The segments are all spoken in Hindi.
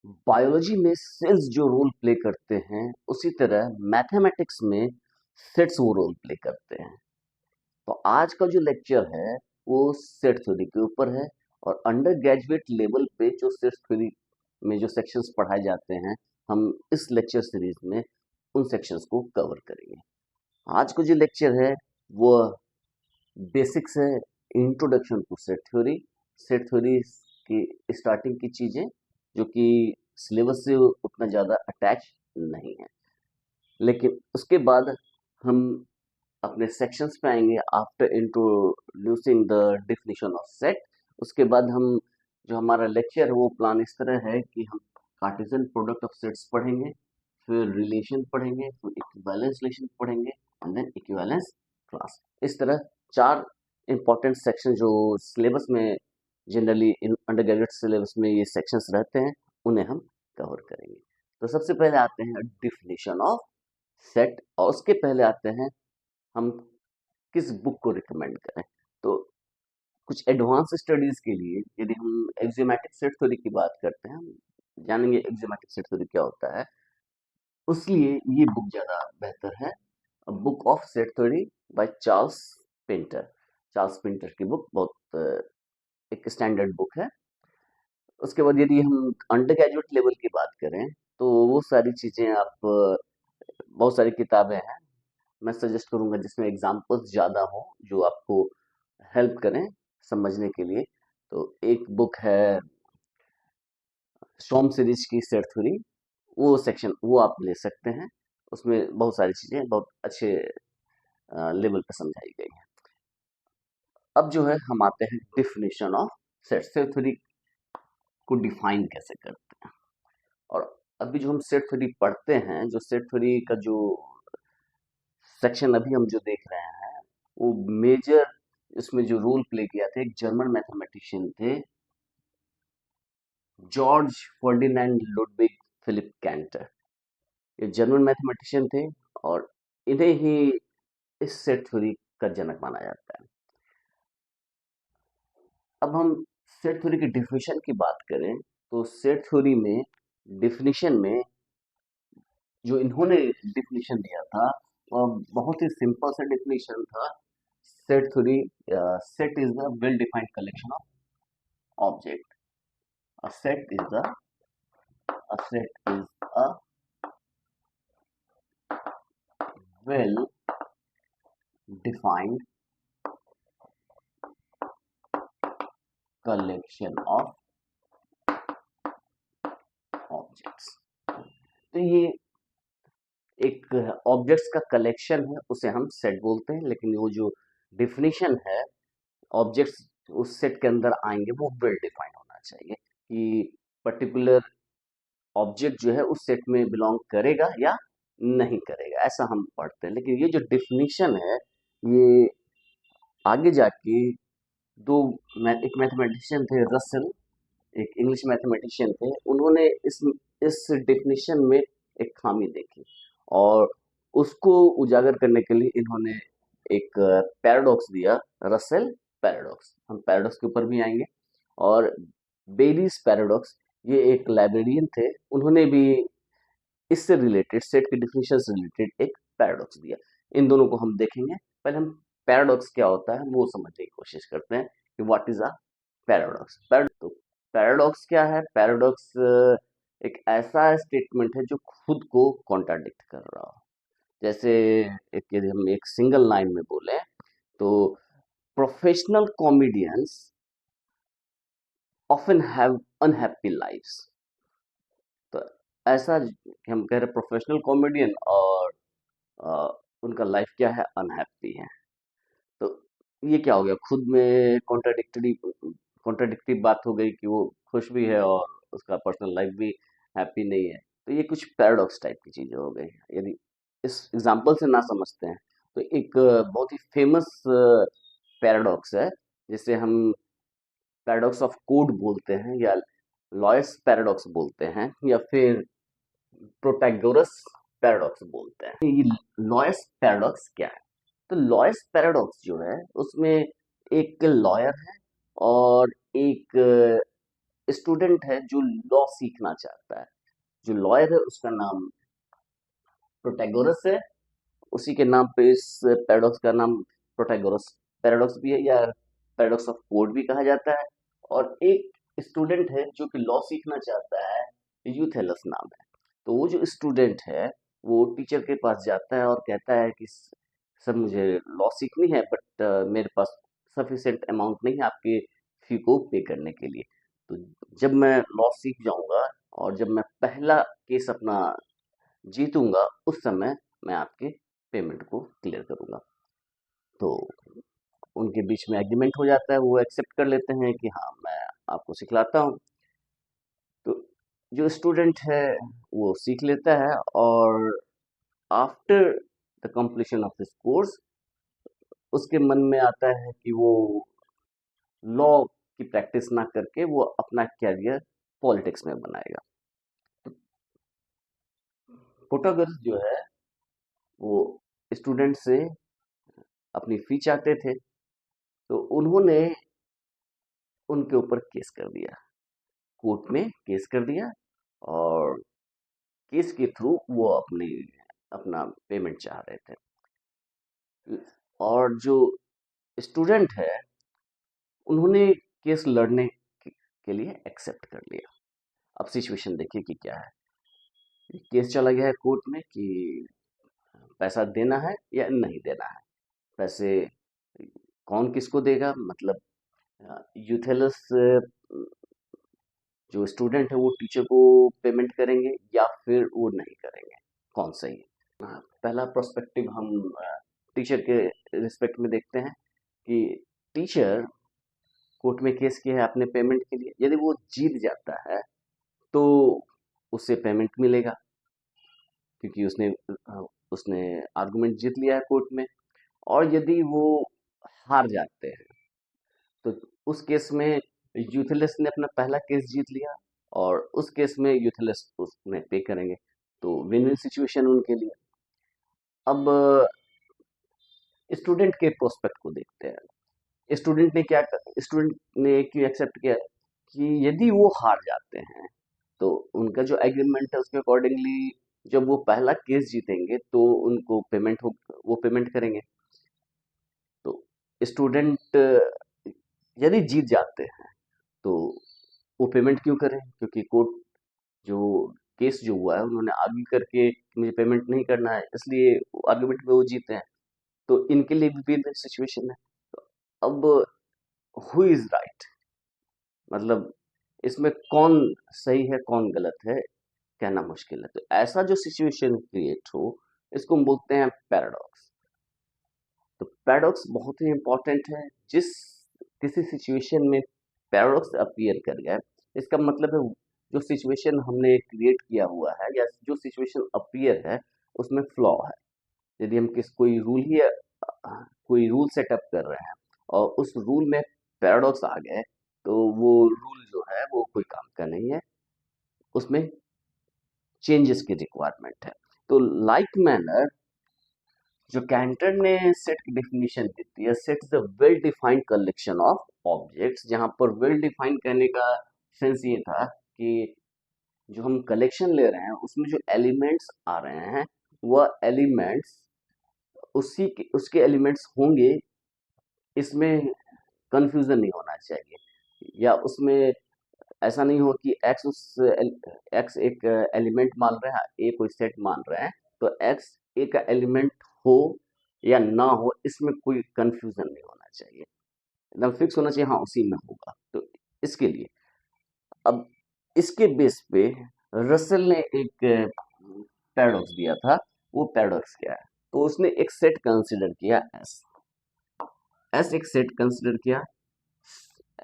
बायोलॉजी में सेल्स जो रोल प्ले करते हैं उसी तरह मैथमेटिक्स में सेट्स वो रोल प्ले करते हैं। तो आज का जो लेक्चर है वो सेट थ्योरी के ऊपर है और अंडर ग्रेजुएट लेवल पे जो सेट थ्योरी में जो सेक्शंस पढ़ाए जाते हैं हम इस लेक्चर सीरीज में उन सेक्शंस को कवर करेंगे। आज का जो लेक्चर है वो बेसिक्स है, इंट्रोडक्शन टू सेट थ्योरी की स्टार्टिंग की चीजें जो कि सिलेबस से उतना ज़्यादा अटैच नहीं है। लेकिन उसके बाद हम अपने सेक्शंस पे आएंगे after introducing the definition of set. उसके बाद हम जो हमारा लेक्चर है वो प्लान इस तरह है कि हम कार्टेशियन प्रोडक्ट ऑफ सेट्स पढ़ेंगे, फिर रिलेशन पढ़ेंगे, फिर इक्विवेलेंस रिलेशन पढ़ेंगे एंड देन इक्विवेलेंस क्लास। इस तरह चार इंपॉर्टेंट सेक्शन जो सिलेबस में generally in under graduate syllabus में ये सेक्शंस रहते हैं उन्हें हम कवर करेंगे। तो सबसे पहले आते हैं डिफिनेशन ऑफ सेट और उसके पहले आते हैं हम किस बुक को रिकमेंड करें। तो कुछ एडवांस स्टडीज के लिए यदि हम एक्सियोमेटिक सेट थ्योरी की बात करते हैं, हम जानेंगे एक्सियोमेटिक सेट थ्योरी क्या होता है, उसलिए ये बुक ज़्यादा बेहतर है। Book of set theory by Charles painter. Charles painter की बुक बहुत एक स्टैंडर्ड बुक है। उसके बाद यदि हम अंडर ग्रेजुएट लेवल की बात करें तो वो सारी चीज़ें आप बहुत सारी किताबें हैं, मैं सजेस्ट करूंगा जिसमें एग्जाम्पल्स ज़्यादा हो जो आपको हेल्प करें समझने के लिए। तो एक बुक है शॉम सीरीज की सेट थ्योरी, वो सेक्शन वो आप ले सकते हैं। उसमें बहुत सारी चीज़ें बहुत अच्छे लेवल पे समझाई गई हैं। अब जो है हम आते हैं डिफिनेशन ऑफ सेट थ्योरी को डिफाइन कैसे करते हैं। और अभी जो हम सेट थ्योरी पढ़ते हैं, जो सेट थ्योरी का जो सेक्शन अभी हम जो देख रहे हैं वो मेजर इसमें जो रोल प्ले किया था एक जर्मन मैथमेटिशियन थे, George Ferdinand Ludwig Philipp Cantor. ये जर्मन मैथमेटिशियन थे और इन्हें ही इस सेट थ्योरी का जनक माना जाता है। अब हम सेट थ्योरी की डेफिनेशन की बात करें तो सेट थ्योरी में डेफिनेशन में जो इन्होंने डेफिनेशन दिया था वह बहुत ही सिंपल सा डेफिनेशन था। Set theory, set is the well defined collection of object. A set is a well defined collection of objects। तो ये एक ऑब्जेक्ट्स का कलेक्शन है उसे हम सेट बोलते हैं, लेकिन वो जो डिफिनीशन है ऑब्जेक्ट्स उस सेट के अंदर आएंगे वो वेल डिफाइंड होना चाहिए कि पर्टिकुलर ऑब्जेक्ट जो है उस सेट में बिलोंग करेगा या नहीं करेगा, ऐसा हम पढ़ते हैं। लेकिन ये जो डिफिनीशन है ये आगे जाके दो एक मैथमेटिशियन थे रसेल, एक इंग्लिश मैथमेटिशियन थे, उन्होंने इस डेफिनेशन में एक खामी देखी और उसको उजागर करने के लिए इन्होंने एक पैराडॉक्स दिया, रसेल पैराडॉक्स। हम पैराडॉक्स के ऊपर भी आएंगे। और बेरीज पैराडॉक्स, ये एक लाइब्रेरियन थे, उन्होंने भी इससे रिलेटेड सेट के डिफिनेशन से रिलेटेड एक पैराडॉक्स दिया। इन दोनों को हम देखेंगे। पहले हम पैराडॉक्स क्या होता है वो समझने की कोशिश करते हैं कि व्हाट इज अ पैराडॉक्स। तो पैराडॉक्स क्या है? पैराडॉक्स एक ऐसा स्टेटमेंट है जो खुद को कॉन्ट्राडिक्ट कर रहा हो। जैसे एक यदि हम एक सिंगल लाइन में बोले तो professional comedians often have unhappy lives. तो ऐसा कि हम कह रहे प्रोफेशनल कॉमेडियन और अ, उनका लाइफ क्या है? अनहैप्पी है। तो ये क्या हो गया? खुद में कॉन्ट्राडिक्टरी बात हो गई कि वो खुश भी है और उसका पर्सनल लाइफ भी हैप्पी नहीं है। तो ये कुछ पैराडॉक्स टाइप की चीजें हो गई। यदि इस एग्जांपल से ना समझते हैं तो एक बहुत ही फेमस पैराडॉक्स है जिसे हम पैराडॉक्स ऑफ कोड बोलते हैं या लॉयस पैराडॉक्स बोलते हैं या फिर प्रोटैगोरस पैराडॉक्स बोलते हैं। ये लॉयस पैराडॉक्स क्या है? तो लॉयस पैराडॉक्स जो है उसमें एक लॉयर है और एक स्टूडेंट है जो लॉ सीखना चाहता है, जो लॉयर है उसका नाम प्रोटैगोरस है, उसी के नाम पे इस पैराडॉक्स का नाम प्रोटैगोरस पैराडॉक्स भी है, या पैराडॉक्स ऑफ कोड भी कहा जाता है। और एक स्टूडेंट है जो कि लॉ सीखना चाहता है, यूथेलस नाम है। तो वो जो स्टूडेंट है वो टीचर के पास जाता है और कहता है कि सर मुझे लॉ सीखनी है, बट मेरे पास सफिशिएंट अमाउंट नहीं है आपके फी को पे करने के लिए। तो जब मैं लॉ सीख जाऊंगा और जब मैं पहला केस अपना जीतूंगा, उस समय मैं आपके पेमेंट को क्लियर करूंगा। तो उनके बीच में एग्रीमेंट हो जाता है, वो एक्सेप्ट कर लेते हैं कि हाँ मैं आपको सिखलाता हूँ। तो जो स्टूडेंट है वो सीख लेता है, और after the completion of this course उसके मन में आता है कि वो लॉ की प्रैक्टिस ना करके वो अपना कैरियर पॉलिटिक्स में बनाएगा। प्रोटोगर्स जो है वो स्टूडेंट से अपनी फी चाहते थे, तो उन्होंने उनके ऊपर केस कर दिया, कोर्ट में केस कर दिया, और केस के थ्रू वो अपना पेमेंट चाह रहे थे। और जो स्टूडेंट है उन्होंने केस लड़ने के लिए एक्सेप्ट कर लिया। अब सिचुएशन देखिए कि क्या है। केस चला गया है कोर्ट में कि पैसा देना है या नहीं देना है। पैसे कौन किसको देगा, मतलब यूथेलस जो स्टूडेंट है वो टीचर को पेमेंट करेंगे या फिर वो नहीं करेंगे, कौन सही है। पहला प्रोस्पेक्टिव हम टीचर के रिस्पेक्ट में देखते हैं कि टीचर कोर्ट में केस किया है अपने पेमेंट के लिए, यदि वो जीत जाता है तो उसे पेमेंट मिलेगा, क्योंकि उसने आर्गुमेंट जीत लिया है कोर्ट में। और यदि वो हार जाते हैं तो उस केस में यूथेलस ने अपना पहला केस जीत लिया, और उस केस में यूथेलस उसमें पे करेंगे, तो विन विन सिचुएशन उनके लिए। अब स्टूडेंट के प्रोस्पेक्ट को देखते हैं। स्टूडेंट ने क्यों एक्सेप्ट किया कि यदि वो हार जाते हैं तो उनका जो एग्रीमेंट है उसके अकॉर्डिंगली जब वो पहला केस जीतेंगे तो उनको पेमेंट हो, वो पेमेंट करेंगे। तो स्टूडेंट यदि जीत जाते हैं तो वो पेमेंट क्यों करें, क्योंकि कोर्ट जो केस जो हुआ है उन्होंने आर्ग्यू करके मुझे पेमेंट नहीं करना है, इसलिए आर्गुमेंट में वो जीते हैं। तो इनके लिए भी विन सिचुएशन है। अब हु इज राइट, मतलब इसमें कौन सही है कौन गलत है कहना मुश्किल है। तो ऐसा जो सिचुएशन क्रिएट हो इसको हम बोलते हैं पैराडॉक्स। तो पैराडॉक्स बहुत ही इंपॉर्टेंट है। जिस किसी सिचुएशन में पैराडॉक्स अपीयर कर गया, इसका मतलब है जो सिचुएशन हमने क्रिएट किया हुआ है या जो सिचुएशन अपीयर है उसमें फ्लॉ है। यदि हम कोई रूल सेटअप कर रहे हैं और उस रूल में पैराडॉक्स आ गए तो वो रूल जो है वो कोई काम का नहीं है, उसमें चेंजेस की रिक्वायरमेंट है। तो लाइक मैनर जो कैंटर ने सेट की डेफिनेशन दी है, set is a well defined collection of objects. जहां पर वेल डिफाइंड करने का सेंस ये था कि जो हम कलेक्शन ले रहे हैं उसमें जो एलिमेंट्स आ रहे हैं वह एलिमेंट्स उसके एलिमेंट्स होंगे, इसमें कंफ्यूजन नहीं होना चाहिए। या उसमें ऐसा नहीं हो कि एक्स एक एलिमेंट मान रहा है, ए कोई सेट मान रहा है, तो एक्स ए का एलिमेंट हो या ना हो इसमें कोई कंफ्यूजन नहीं होना चाहिए, एकदम फिक्स होना चाहिए, हाँ उसी में होगा। तो इसके लिए अब इसके बेस पे रसेल ने एक पैराडॉक्स दिया था। वो पैराडॉक्स क्या है, तो उसने एक सेट कंसीडर किया एस एक सेट कंसीडर किया।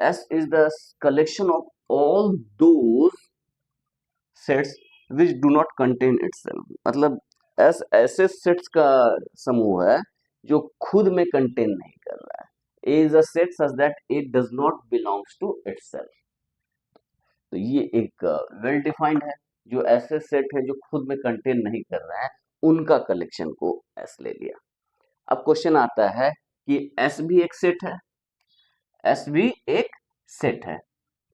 S is the collection of all those sets which do not contain itself। मतलब S ऐसे सेट्स का समूह है जो खुद में कंटेन नहीं कर रहा है। A is a set such that it does not belongs to itself। तो ये एक वेल डिफाइंड है। जो ऐसे सेट है जो खुद में कंटेन नहीं कर रहा है उनका कलेक्शन को S ले लिया। अब क्वेश्चन आता है कि S भी एक सेट है, S भी एक सेट है,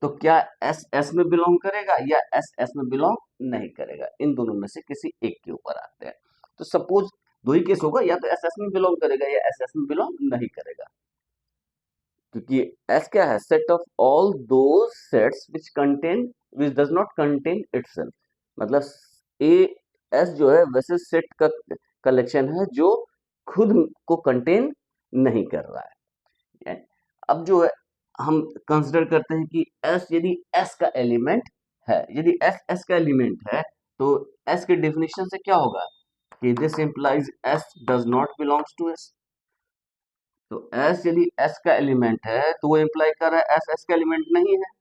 तो क्या एस एस में बिलोंग करेगा या एस एस में बिलोंग नहीं करेगा, इन दोनों में से किसी एक के ऊपर आते हैं। तो सपोज दो ही केस होगा, या तो एस एस में बिलोंग करेगा या एस एस में बिलोंग नहीं करेगा, क्योंकि एस क्या है, set of all those sets which does not contain itself, मतलब ए एस जो है वैसे सेट का कलेक्शन है जो खुद को कंटेन नहीं कर रहा है। अब जो है हम कंसिडर करते हैं कि एस यदि एस का एलिमेंट है, यदि एस एस का एलिमेंट है, तो एस के डेफिनेशन से क्या होगा कि this implies S does not belongs to S. तो एस यदि एस का एलिमेंट है तो वो इंप्लाई कर रहा है एस एस का एलिमेंट नहीं है।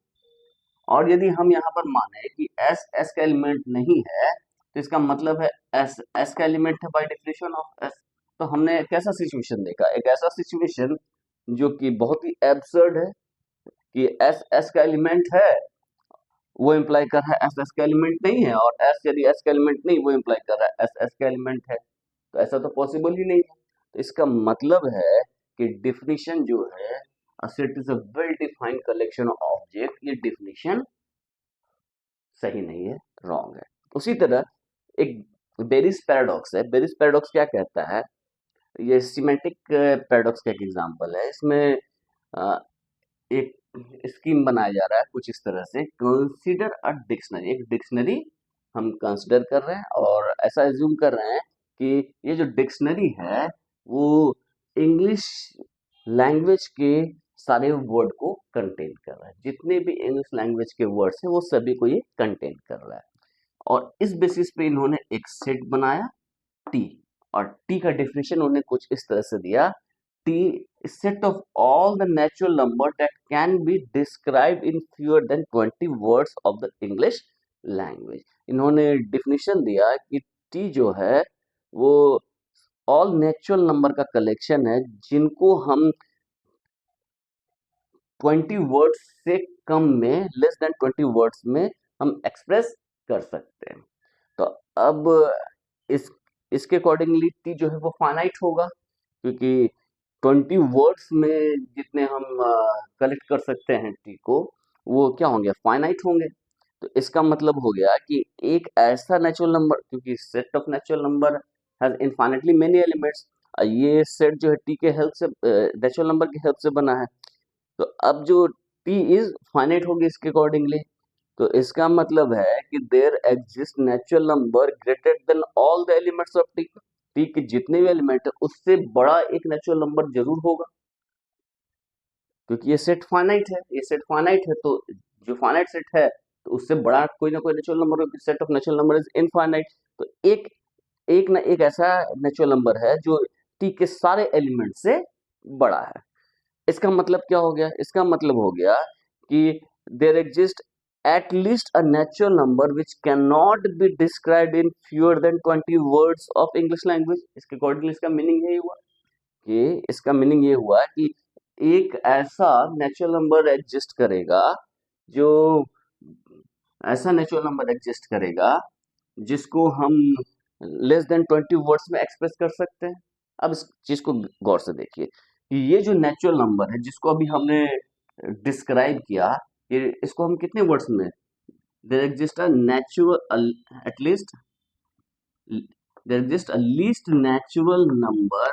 और यदि हम यहाँ पर माने कि एस एस का एलिमेंट नहीं है, तो इसका मतलब है एस एस का एलिमेंट है बाय डेफिनेशन ऑफ एस। तो हमने एक ऐसा सिचुएशन देखा, एक ऐसा सिचुएशन जो कि बहुत ही एब्सर्ड है कि एस एस का एलिमेंट है, वो इम्प्लाई कर रहा है एस एस का एलिमेंट नहीं है, और एस यदि एस का एलिमेंट नहीं, वो इम्प्लाई कर रहा है एस एस का एलिमेंट है। तो ऐसा तो पॉसिबल ही नहीं है। तो इसका मतलब है कि डिफिनीशन जो है, a set is a well defined collection of object, ये डिफिनीशन सही नहीं है, रॉन्ग है। उसी तरह एक बेरिस पैराडॉक्स है। बेरिस पैराडॉक्स क्या कहता है, ये सिमेंटिक पैराडॉक्स का एक एग्जांपल है। इसमें अ, एक स्कीम बनाया जा रहा है कुछ इस तरह से, कंसीडर अ डिक्शनरी, एक डिक्शनरी हम कंसीडर कर रहे हैं और ऐसा एज्यूम कर रहे हैं कि ये जो डिक्शनरी है वो इंग्लिश लैंग्वेज के सारे वर्ड को कंटेन कर रहा है, जितने भी इंग्लिश लैंग्वेज के वर्ड्स हैं वो सभी को ये कंटेन कर रहा है। और इस बेसिस पे इन्होंने एक सेट बनाया टी, और टी का डेफिनेशन उन्होंने कुछ इस तरह से दिया, T set of all the natural number that can be describe in fewer than 20 words of the English language. इन्होंने डेफिनेशन दिया कि टी जो है वो ऑल नेचुरल नंबर का कलेक्शन है जिनको हम 20 वर्ड्स से कम में, लेस देन 20 वर्ड्स में हम एक्सप्रेस कर सकते हैं। तो अब इस इसके अकॉर्डिंगली टी जो है वो फाइनाइट होगा, क्योंकि 20 वर्ड्स में जितने हम कलेक्ट कर सकते हैं टी को, वो क्या होंगे, फाइनाइट होंगे। तो इसका मतलब हो गया कि एक ऐसा नेचुरल नंबर, क्योंकि set of natural number has infinitely many elements, ये सेट जो है टी के हेल्प से, नेचुरल नंबर की हेल्प से बना है। तो अब जो टी इज फाइनाइट होगी इसके अकॉर्डिंगली, तो इसका मतलब है कि there exist natural number greater than all the elements of T. T के जितने भी एलिमेंट है उससे बड़ा एक नेचुरल नंबर जरूर होगा, क्योंकि ये सेट फाइनाइट है, ये सेट फाइनाइट है। तो जो फाइनाइट सेट है तो उससे बड़ा कोई ना कोई natural number, set of natural number is infinite. तो एक एक ना एक ऐसा नेचुरल नंबर है जो टी के सारे एलिमेंट से बड़ा है। इसका मतलब क्या हो गया, इसका मतलब हो गया कि there exist at least a natural number which cannot be described in fewer than 20 words of English language। इसके अकॉर्डिंगली इसका मीनिंग यही हुआ कि, इसका मीनिंग ये हुआ कि एक ऐसा नेचुरल नंबर एग्जिस्ट करेगा, जो ऐसा नेचुरल नंबर एग्जिस्ट करेगा जिसको हम लेस देन 20 वर्ड्स में एक्सप्रेस कर सकते हैं। अब इस चीज को गौर से देखिए कि ये जो नेचुरल नंबर है जिसको अभी हमने डिस्क्राइब किया, ये इसको हम कितने वर्ड्स में, there exists a natural at least there exists a least natural number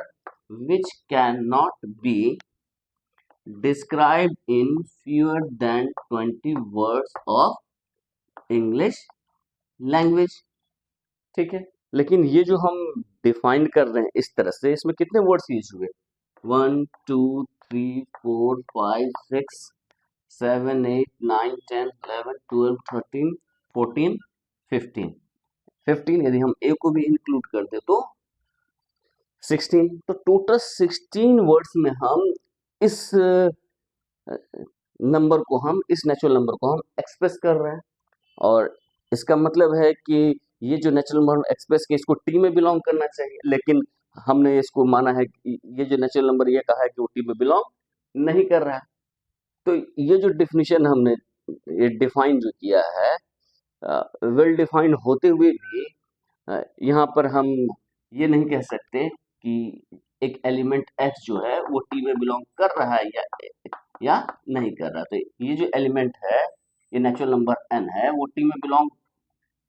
which cannot be described in fewer than 20 words of English language। ठीक है, लेकिन ये जो हम डिफाइन कर रहे हैं इस तरह से, इसमें कितने वर्ड्स यूज हुए, 1 2 3 4 5 6 7 8 9 10 11 12 13 14 15 15, यदि हम ए को भी इंक्लूड कर दे तो 16। तो टोटल 16 वर्ड्स में हम इस नंबर को, हम इस नेचुरल नंबर को हम एक्सप्रेस कर रहे हैं। और इसका मतलब है कि ये जो नेचुरल नंबर एक्सप्रेस किया इसको टी में बिलोंग करना चाहिए, लेकिन हमने इसको माना है कि ये जो नेचुरल नंबर ये कहा है कि वो टी में बिलोंग नहीं कर रहा है। तो ये जो डिफिनीशन हमने ये डिफाइन जो किया है, वेल डिफाइंड होते हुए भी यहाँ पर हम ये नहीं कह सकते कि एक एलिमेंट एक्स जो है वो टी में बिलोंग कर रहा है या नहीं कर रहा। तो ये जो एलिमेंट है ये नेचुरल नंबर n है, वो टी में बिलोंग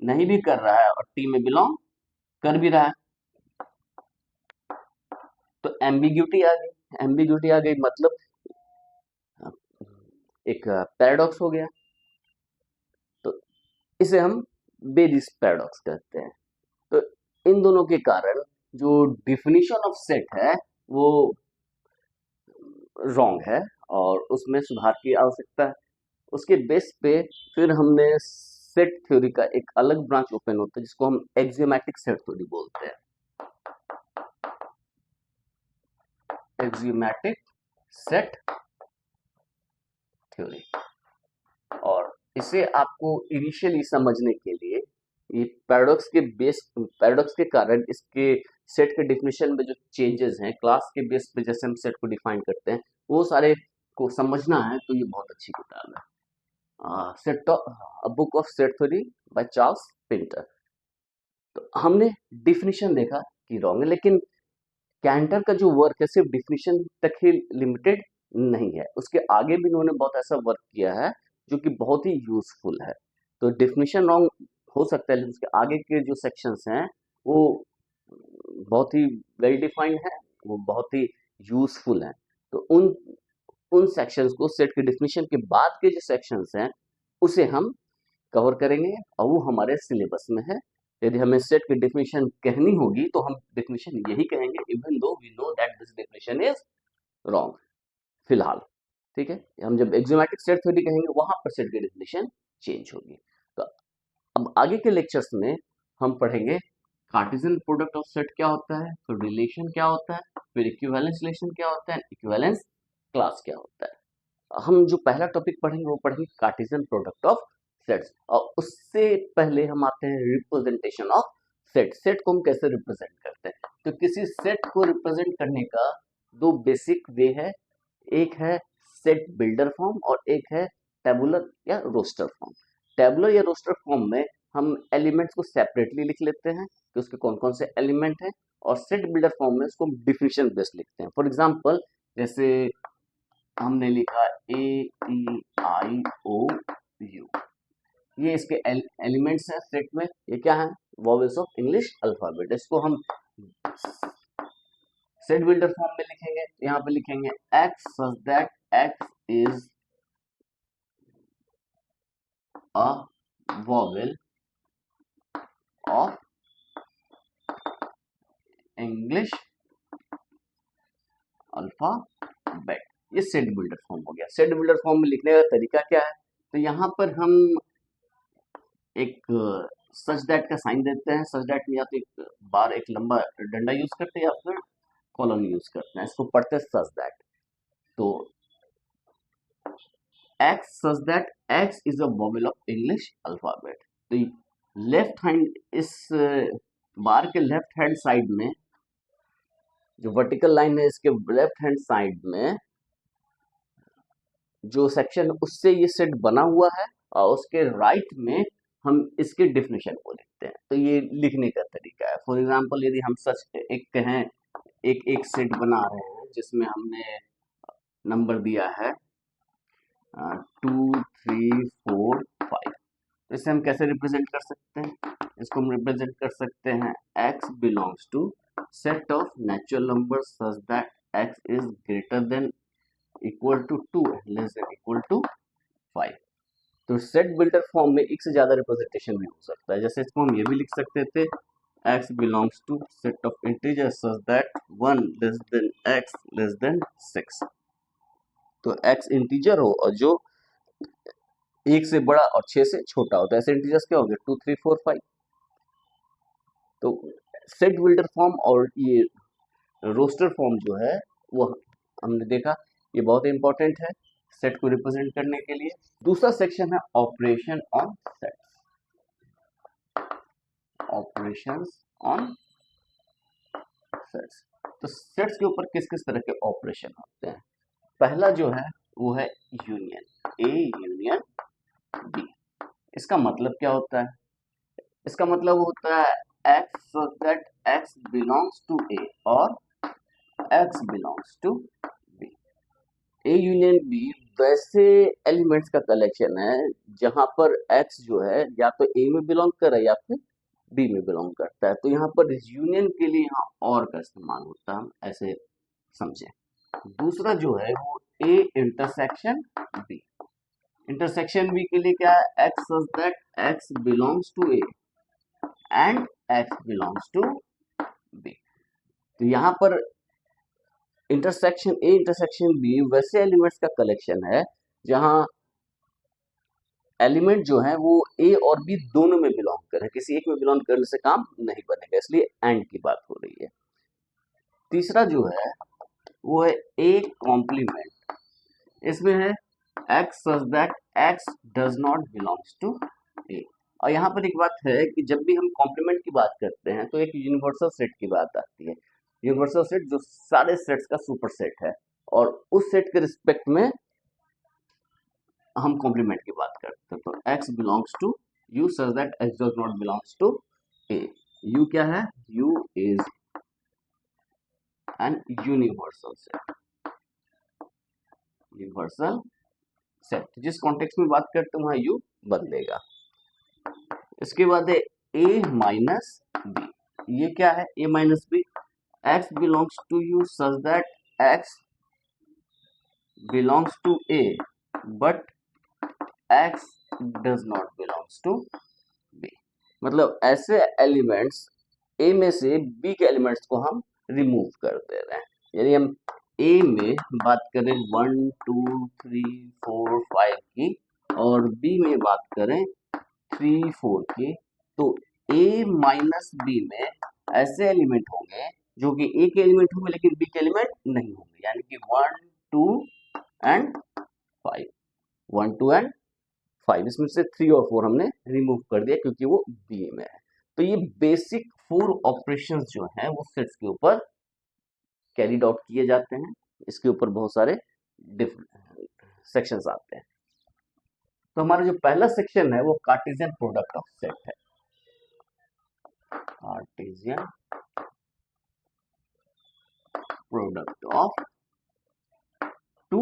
नहीं भी कर रहा है और टी में बिलोंग कर भी रहा है, तो एम्बिग्यूटी आ गई। एम्बिग्यूटी आ गई मतलब एक पैराडॉक्स हो गया, तो इसे हम बेरिस पैराडॉक्स कहते हैं। तो इन दोनों के कारण जो डिफिनीशन ऑफ सेट है वो रॉन्ग है और उसमें सुधार की आवश्यकता है। उसके बेस पे फिर हमने सेट थ्योरी का एक अलग ब्रांच ओपन होता है जिसको हम एक्सियोमेटिक सेट थ्योरी बोलते हैं। एक्सियोमेटिक सेट थ्योरी, और इसे आपको इनिशियली समझने के लिए ये पैराडॉक्स के कारण इसके सेट के डिफिनेशन में जो चेंजेस हैं क्लास के बेस पे जैसे हम सेट को डिफाइन करते हैं वो सारे को समझना है, तो ये बहुत अच्छी किताब है, set of book of set theory by Charles Pinter. तो हमने डिफिनेशन देखा कि रॉन्ग है, लेकिन कैंटर का जो वर्क है सिर्फ डिफिनेशन तक ही लिमिटेड नहीं है, उसके आगे भी उन्होंने बहुत ऐसा वर्क किया है जो कि बहुत ही यूजफुल है। तो डिफिनेशन रॉन्ग हो सकता है लेकिन उसके आगे के जो सेक्शंस हैं वो बहुत ही वेल डिफाइंड है, वो बहुत ही यूजफुल हैं। तो उन उन सेक्शंस को सेट के डिफिनेशन के बाद के जो सेक्शंस हैं उसे हम कवर करेंगे और वो हमारे सिलेबस में है। यदि हमें सेट की डेफिनेशन कहनी होगी तो हम डेफिनेशन यही कहेंगे, even though we know that this definition is wrong फिलहाल। ठीक है, हम जब एक्सियोमेटिक सेट थ्योरी कहेंगे वहां पर सेट की डेफिनेशन चेंज होगी। तो अब आगे के लेक्चर्स में हम पढ़ेंगे कार्टेशियन प्रोडक्ट ऑफ सेट क्या होता है, फिर रिलेशन क्या होता है, फिर इक्विवेलेंस रिलेशन क्या होता है, इक्विवेलेंस क्लास क्या होता है। हम जो पहला टॉपिक पढ़ेंगे वो पढ़ेंगे कार्टेशियन प्रोडक्ट ऑफ सेट्स, और उससे पहले हम आते हैं रिप्रेजेंटेशन ऑफ सेट। सेट को हम कैसे रिप्रेजेंट करते हैं, तो किसी सेट को रिप्रेजेंट करने का दो बेसिक वे है, एक है सेट बिल्डर फॉर्म और एक है टेबुलर या रोस्टर फॉर्म। टेबुलर या रोस्टर फॉर्म में हम एलिमेंट्स को सेपरेटली लिख लेते हैं कि उसके कौन कौन से एलिमेंट हैं, और सेट बिल्डर फॉर्म में उसको हम डिफिनेशन बेस्ड लिखते हैं। फॉर एग्जांपल जैसे हमने लिखा ए ई आई ओ यू, ये इसके एलिमेंट्स हैं सेट में, ये क्या है, वॉवेल्स ऑफ इंग्लिश अल्फाबेट। इसको हम सेट बिल्डर फॉर्म में लिखेंगे, यहाँ पे लिखेंगे x such that x is a vowel of English alphabet. ये सेट बिल्डर फॉर्म हो गया। सेट बिल्डर फॉर्म में लिखने का तरीका क्या है, तो यहाँ पर हम एक सच दैट का साइन देते हैं। सच दैट में या तो एक बार एक लंबा डंडा यूज करते हैं या फिर कॉलन यूज करते हैं, इसको पढ़ते हैं सच दैट। तो x such that x is a vowel of English alphabet. तो लेफ्ट हैंड इस बार के लेफ्ट हैंड साइड में जो वर्टिकल लाइन है इसके लेफ्ट हैंड साइड में जो सेक्शन उससे ये सेट बना हुआ है, और उसके राइट में हम इसके डिफिनेशन को लिखते हैं। तो ये लिखने का तरीका है। फॉर एग्जांपल यदि हम सच एक कहें एक एक सेट बना रहे हैं जिसमें हमने नंबर दिया है 2 3 4 5, तो इसे हम कैसे रिप्रेजेंट कर सकते हैं, इसको हम रिप्रेजेंट कर सकते हैं x belongs to set of natural number such that x is greater than equal to 2 and less than equal to 5। तो सेट बिल्डर फॉर्म में एक से ज्यादा रिप्रेजेंटेशन भी हो सकता है। जैसे इसको हम ये भी लिख सकते थे x belongs to set of integers such that 1 less than x less than 6। तो x इंटीजर हो और जो एक से बड़ा और 6 से छोटा हो, तो ऐसे इंटीजर्स क्या हो गए 2 3 4 5। तो सेट बिल्डर फॉर्म और ये रोस्टर फॉर्म जो है वो हमने देखा ये बहुत इंपॉर्टेंट है सेट को रिप्रेजेंट करने के लिए। दूसरा सेक्शन है operation on sets. Operations on sets, तो सेट्स के ऊपर किस किस तरह के ऑपरेशन होते हैं। पहला जो है वो है यूनियन, ए यूनियन बी। इसका मतलब क्या होता है, इसका मतलब होता है x so that x belongs to A और x belongs to B। A union B वैसे एलिमेंट्स का कलेक्शन है जहां पर एक्स जो है या तो ए में बिलोंग कर रहा है या फिर बी में बिलोंग करता है। तो यहाँ पर यूनियन के लिए यहाँ और का इस्तेमाल होता है, हम ऐसे समझें। दूसरा जो है वो A intersection B. Intersection B के लिए क्या है, x such that x belongs to A and x belongs to B. तो यहाँ पर इंटरसेक्शन ए इंटरसेक्शन बी वैसे एलिमेंट्स का कलेक्शन है जहां एलिमेंट जो है वो ए और बी दोनों में बिलोंग कर रहे हैं, किसी एक में बिलोंग करने से काम नहीं बनेगा, इसलिए एंड की बात हो रही है। तीसरा जो है वो है ए कॉम्प्लीमेंट। इसमें है x such that x does not belongs to A. और यहाँ पर एक बात है कि जब भी हम कॉम्प्लीमेंट की बात करते हैं तो एक यूनिवर्सल सेट की बात आती है। यूनिवर्सल सेट जो सारे सेट्स का सुपर सेट है और उस सेट के रिस्पेक्ट में हम कॉम्प्लीमेंट की बात करते हैं। तो x belongs to u such that x does not belongs to a। u क्या है, u is an universal set. Universal set जिस कॉन्टेक्स्ट में बात करते हैं वहां u बदलेगा। इसके बाद है a माइनस b। ये क्या है, a minus b। x belongs to u such that x belongs to a but x does not belongs to b। मतलब ऐसे एलिमेंट्स a में से b के एलिमेंट्स को हम रिमूव कर दे रहे हैं। यानी हम a में बात करें 1 2 3 4 5 की और b में बात करें 3 4 की, तो a माइनस b में ऐसे एलिमेंट होंगे जो कि a के एलिमेंट होंगे लेकिन b के एलिमेंट नहीं होंगे, यानी कि 1 2 एंड 5, 1 2 एंड 5। इसमें से 3 और 4 हमने रिमूव कर दिया क्योंकि वो बी में है। तो ये बेसिक 4 ऑपरेशंस जो हैं वो सेट्स के ऊपर कैरीड आउट किए जाते हैं। इसके ऊपर बहुत सारे डिफरेंट सेक्शंस आते हैं। तो हमारा जो पहला सेक्शन है वो कार्टेशियन प्रोडक्ट ऑफ सेट है। Cartesian product of two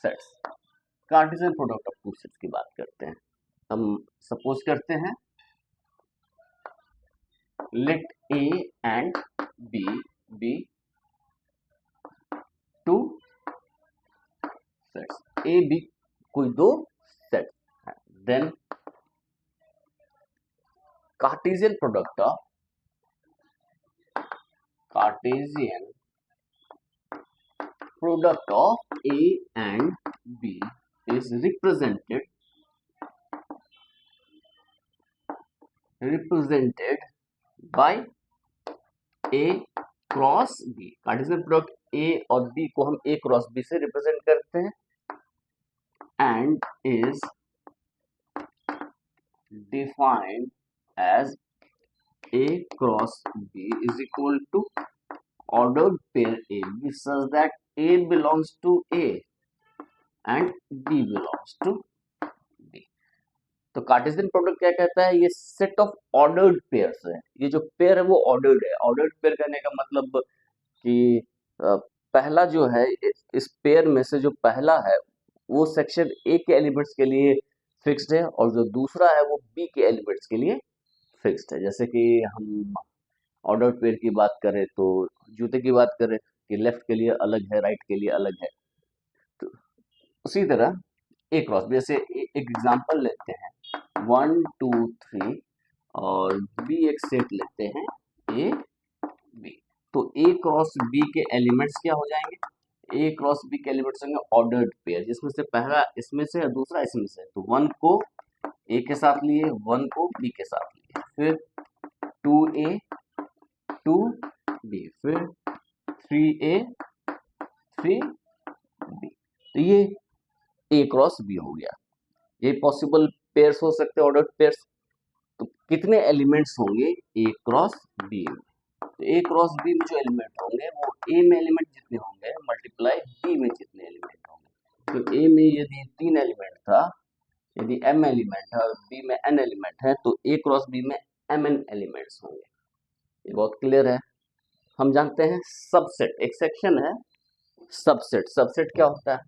sets. Cartesian product of two sets की बात करते हैं। हम सपोज करते हैं लेट a एंड b be two sets. a b कोई दो सेट है, then Cartesian product of a and b is represented by a cross b। Cartesian product a और b को हम a क्रॉस b से रिप्रेजेंट करते हैं and is defined as a cross b is equal to ordered pair a b such that a belongs to a and b belongs to b। तो कार्टेशियन प्रोडक्ट क्या कहता है, ये सेट ऑफ ऑर्डर्ड पेयर्स है। ये जो पेयर है वो ऑर्डर्ड है। ऑर्डर्ड पेयर कहने का मतलब कि पहला जो है इस पेयर में से जो पहला है वो सेक्शन ए के एलिमेंट्स के लिए फिक्स्ड है और जो दूसरा है वो बी के एलिमेंट्स के लिए फिक्स्ड है। जैसे कि हम ऑर्डर्ड पेयर की बात करें तो जूते की बात करें कि लेफ्ट के लिए अलग है, राइट के लिए अलग है। तो उसी तरह ए क्रॉस बी, जैसे एक एग्जांपल लेते हैं 1 2 3 और बी एक सेट लेते हैं ए बी। तो ए क्रॉस बी के एलिमेंट्स क्या हो जाएंगे, ए क्रॉस बी के एलिमेंट्स होंगे ऑर्डर्ड पेयर, जिसमें से पहला इसमें से और दूसरा इसमें से। तो 1 को ए के साथ लिए, 1 को बी के साथ लिए, फिर 2a 2b, फिर 3a 3b। तो ये ए क्रॉस बी हो गया। ये पॉसिबल पेयर्स हो सकते हैं, ऑर्डर्ड पेयर्स। तो कितने एलिमेंट्स होंगे ए क्रॉस बी में, तो ए क्रॉस बी में जो एलिमेंट होंगे वो ए में एलिमेंट जितने होंगे मल्टीप्लाई बी में जितने एलिमेंट होंगे। तो ए में यदि 3 एलिमेंट था, यदि m एलिमेंट है और b में n एलिमेंट है, तो a क्रॉस b में mn एलिमेंट्स होंगे। ये बहुत क्लियर है। हम जानते हैं सबसेट, एक सेक्शन है सबसेट, सबसेट क्या होता है?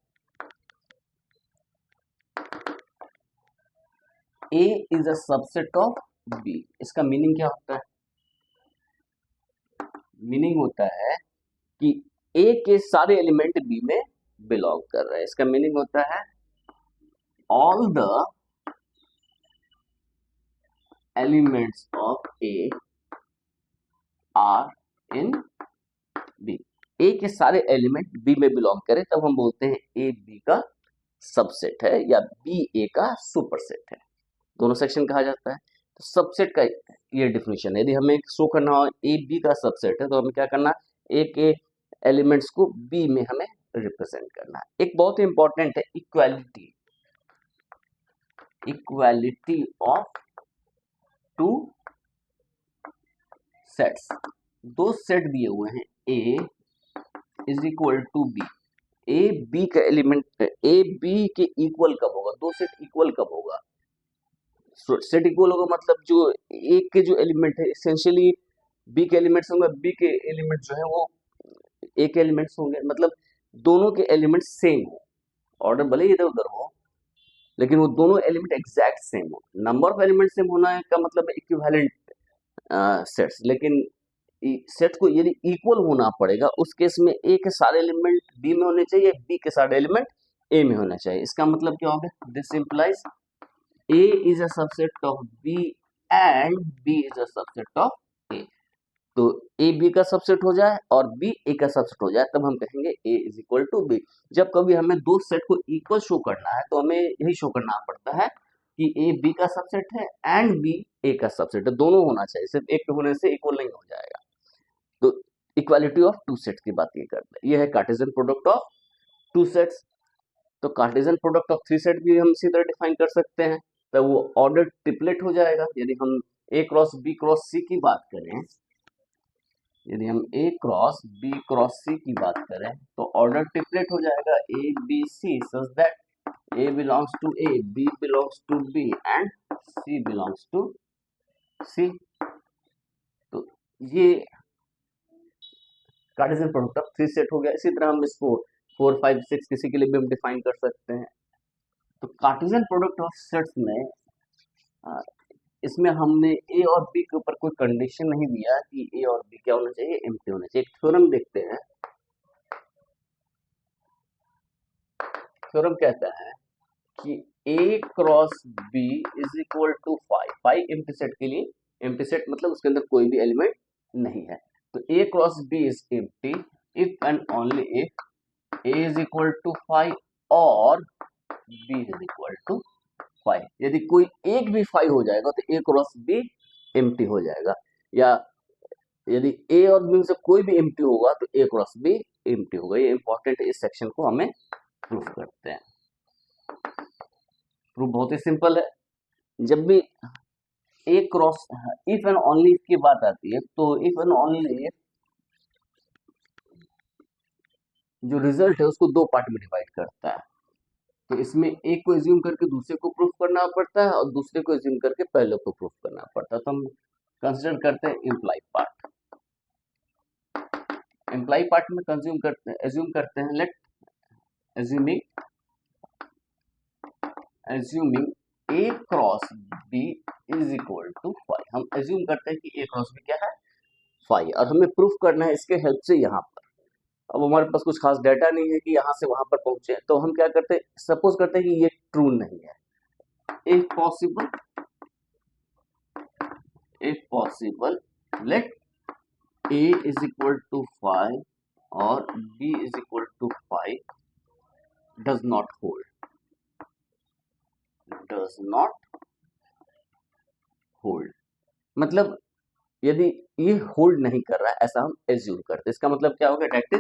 A is a subset of B. इसका मीनिंग क्या होता है? मीनिंग होता है कि ए के सारे एलिमेंट बी में बिलोंग कर रहे हैं। इसका मीनिंग होता है all the elements of A are in B. A के सारे एलिमेंट बी में बिलोंग करें तब हम बोलते हैं ए बी का सबसेट है या बी ए का सुपरसेट है। दोनों सेक्शन कहा जाता है। तो सबसेट का ये डिफिनेशन है। यदि हमें शो करना हो ए बी का सबसेट है तो हमें क्या करना, ए के एलिमेंट्स को बी में हमें रिप्रेजेंट करना है। एक बहुत ही इंपॉर्टेंट है equality, equality of two sets. दो सेट दिए हुए हैं A is equal to B. A B का एलिमेंट, ए बी के इक्वल कब होगा? दो सेट इक्वल कब होगा? सेट इक्वल होगा मतलब जो एक के जो एलिमेंट है एसेंशियली बी के एलिमेंट्स होंगे, बी के एलिमेंट जो है वो ए के एलिमेंट्स होंगे, मतलब दोनों के एलिमेंट सेम हो। ऑर्डर भले इधर उधर हो लेकिन वो दोनों एलिमेंट एग्जैक्ट सेम हो। नंबर ऑफ एलिमेंट सेम होना का मतलब इक्विवेलेंट सेट्स, लेकिन सेट को यदि इक्वल होना पड़ेगा उस केस में ए के सारे एलिमेंट बी में होने चाहिए, बी के सारे एलिमेंट ए में होना चाहिए। इसका मतलब क्या होगा? This implies A is a subset of B and B is a subset of A। तो A B का सबसेट हो जाए और B A का सबसेट हो जाए तब हम कहेंगे A is equal to B। जब कभी हमें दो सेट को इक्वल शो करना है तो हमें यही शो करना पड़ता है कि A B का सबसेट है एंड B A का सबसेट है। दोनों होना चाहिए, सिर्फ एक के होने से इक्वल नहीं हो जाएगा। तो इक्वालिटी ऑफ टू सेट्स की बात ये करते हैं। ये है Cartesian product of two sets. तो Cartesian product of three set भी हम इसी तरह डिफाइन कर सकते हैं। तो वो ऑर्डर ट्रिपलेट हो जाएगा। यदि हम A cross B cross C की बात करें, यदि हम A cross B cross C की बात करें तो ऑर्डर ट्रिपलेट हो जाएगा A B C such that A belongs to A, B belongs to B and C belongs to C. तो ये Cartesian product of three set हो गया। इसी तरह हम इसको 4 5 6 किसी के लिए भी हम डिफाइन कर सकते हैं। तो कार्टेशियन प्रोडक्ट ऑफ सेट्स में इसमें हमने ए और बी के ऊपर कोई कंडीशन नहीं दिया कि ए और बी क्या होना चाहिए, एम्प्टी होना चाहिए। एक थ्योरम देखते हैं। थ्योरम कहता है कि A cross B is equal to five. Five empty set के लिए, एम्प्टी सेट मतलब उसके अंदर कोई भी एलिमेंट नहीं है। तो A cross B is empty if and only if A is equal to five और B is equal to five. यदि कोई एक भी फाइव हो जाएगा तो ए क्रॉस बी एम्प्टी हो जाएगा, या यदि ए और बी में से कोई भी एम्प्टी होगा तो ए क्रॉस बी एम्प्टी होगा। ये इंपॉर्टेंट है, इस सेक्शन को हमें प्रूफ करते हैं। प्रूफ बहुत ही सिंपल है। जब भी ए क्रॉस इफ एंड ओनली की बात आती है तो इफ एंड ओनली जो रिजल्ट है उसको दो पार्ट में डिवाइड करता है। तो इसमें एक को एज्यूम करके दूसरे को प्रूफ करना पड़ता है और दूसरे को एज्यूम करके पहले को प्रूफ करना पड़ता है। तो हम कंसिडर करते हैं इम्प्लाई पार्ट। इम्प्लाई पार्ट में कंज्यूम करते हैं, एज्यूम करते हैं, let assuming A cross B is equal to five. हम एज्यूम करते हैं कि ए क्रॉस बी क्या है, फाइव, और हमें प्रूफ करना है इसके हेल्प से यहाँ पर। अब हमारे पास कुछ खास डाटा नहीं है कि यहाँ से वहां पर पहुंचे, तो हम क्या करते हैं, सपोज करते हैं कि ये ट्रू नहीं है। If possible let a is equal to 5 और b is equal to 5 does not hold। मतलब यदि ये होल्ड नहीं कर रहा है ऐसा हम एज्यूम करते हैं। इसका मतलब क्या होगा, that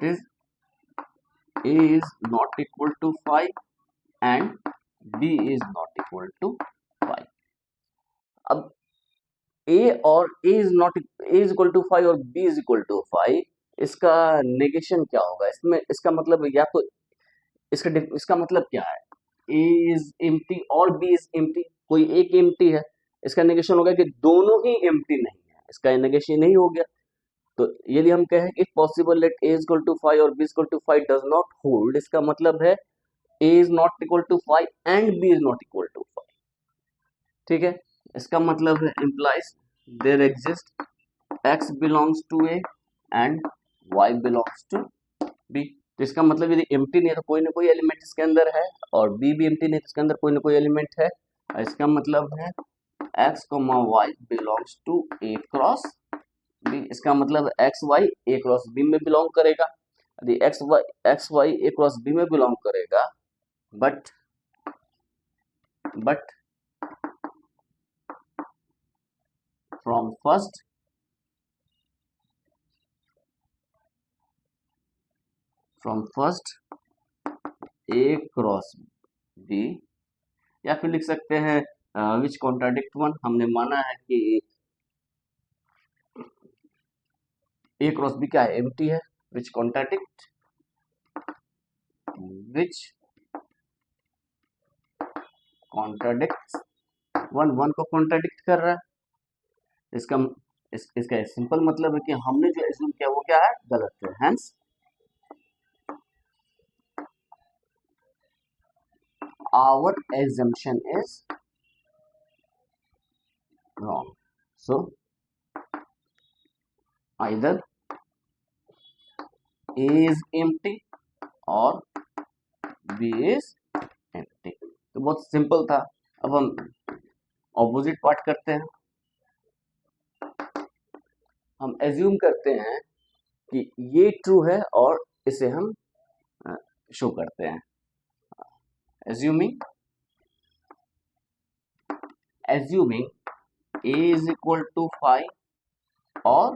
is a is not equal to 5 and b is not equal to 5। अब a और a is equal to 5 और b is equal to 5, इसका नेगेशन क्या होगा? इसमें इसका मतलब या तो इसका मतलब क्या है, a is empty और b is empty। कोई एक empty है इसका नेगेशन हो गया कि दोनों ही एम्प्टी नहीं है, इसका नेगेशन नहीं हो गया। तो यदि हम कहें if possible let a is equal to 5 और b is equal to 5 does not hold, इसका मतलब है a is not equal to 5 and b is not equal to 5। ठीक है, इसका मतलब है implies there exist x belongs to a and y belongs to b। तो इसका मतलब यदि एम्प्टी नहीं है तो कोई ना कोई एलिमेंट इसके अंदर है, और b भी एम्प्टी नहीं है तो इसके अंदर कोई ना कोई एलिमेंट है। इसका मतलब है x, y belongs to a cross b। इसका मतलब x y A cross B में बिलोंग करेगा। यदि x y A cross B में बिलोंग करेगा, but from first A cross B, या फिर लिख सकते हैं विच कॉन्ट्राडिक्ट वन। हमने माना है कि ए क्रॉस बी क्या है, एम्प्टी है। विच कॉन्ट्राडिक्ट वन को कॉन्ट्राडिक्ट कर रहा है। इसका सिंपल मतलब है कि हमने जो एज्यूम किया वो क्या है, गलत है। Hence our assumption is wrong. So either A is empty or B is empty। तो बहुत सिंपल था। अब हम ऑपोजिट पार्ट करते हैं। हम एज्यूम करते हैं कि ये ट्रू है और इसे हम शो करते हैं। assuming A is equal to 5 और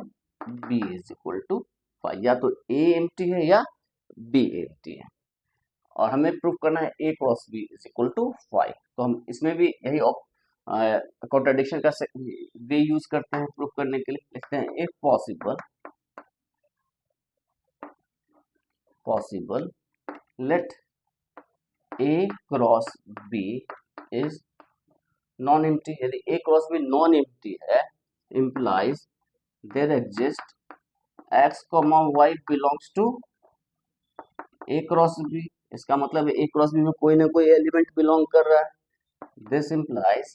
B is equal to 5, या तो A empty है या B empty है, और हमें प्रूफ करना है A cross B is equal to 5। तो हम इसमें भी यही कॉन्ट्राडिक्शन का वे यूज करते हैं प्रूफ करने के लिए। लिखते हैं if possible let A cross B is non empty. यदि A cross B non empty है, implies there exist x, y belongs to A cross B। इसका मतलब A क्रॉस B में कोई ना कोई एलिमेंट बिलोंग कर रहा है। This implies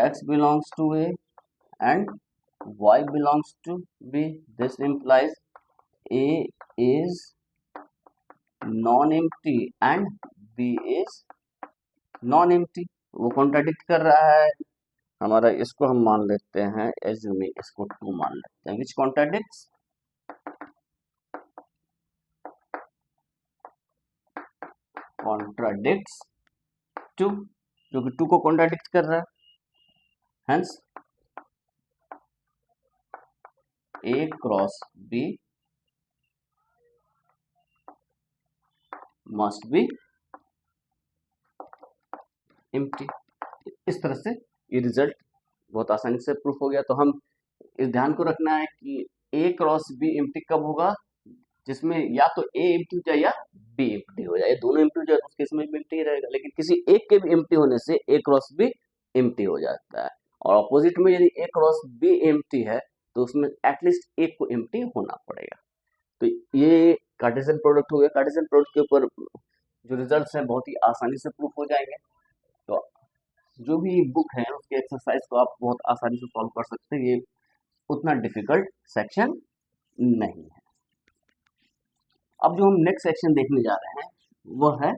x belongs to A and y belongs to B। This implies A is non-empty and B is non-empty। वो कॉन्ट्राडिक्ट कर रहा है हमारा, इसको हम मान लेते हैं एज्यूमिंग, इसको ट्रू मान लेते हैं। विच कॉन्ट्राडिक्ट्स टू, जो कि टू को कॉन्ट्राडिक्ट कर रहा है। Hence A cross B must be empty. इस तरह से ये रिजल्ट बहुत आसानी से प्रूफ हो गया। तो हम इस ध्यान को रखना है कि A क्रॉस B एम्प्टी कब होगा, जिसमें या तो A एम्प्टी हो जाए या B एम्प्टी हो जाए। दोनों एम्प्टी हो जाए तो उस केस में भी एम्प्टी रहेगा, लेकिन किसी एक के भी एम्प्टी होने से A क्रॉस B एम्प्टी हो जाता है। और ऑपोजिट में यदि A क्रॉस B एम्प्टी है तो उसमें एटलीस्ट एक को एम्प्टी होना पड़ेगा। तो ये कार्टेशियन प्रोडक्ट हो गया। कार्टेशियन प्रोडक्ट के ऊपर जो रिजल्ट्स हैं बहुत ही आसानी से प्रूफ हो जाएंगे। तो जो भी बुक है उसके एक्सरसाइज को आप बहुत आसानी से सॉल्व कर सकते हैं। ये उतना डिफिकल्ट सेक्शन नहीं है। अब जो हम नेक्स्ट सेक्शन देखने जा रहे हैं वो है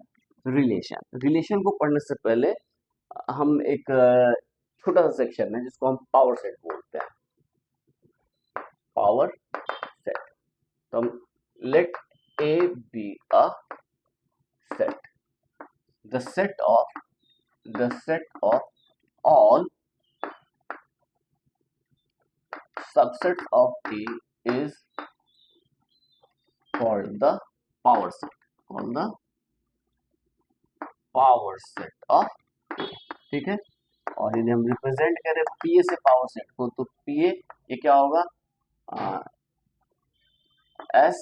रिलेशन। रिलेशन को पढ़ने से पहले हम एक छोटा सा सेक्शन है जिसको हम पावर सेट बोलते हैं। Power set. तो हम late A be a set, the set of all subsets of A is called the power set, of A। ठीक है, और यदि हम रिप्रेजेंट करें PA से पावर सेट को, तो PA ये क्या होगा, S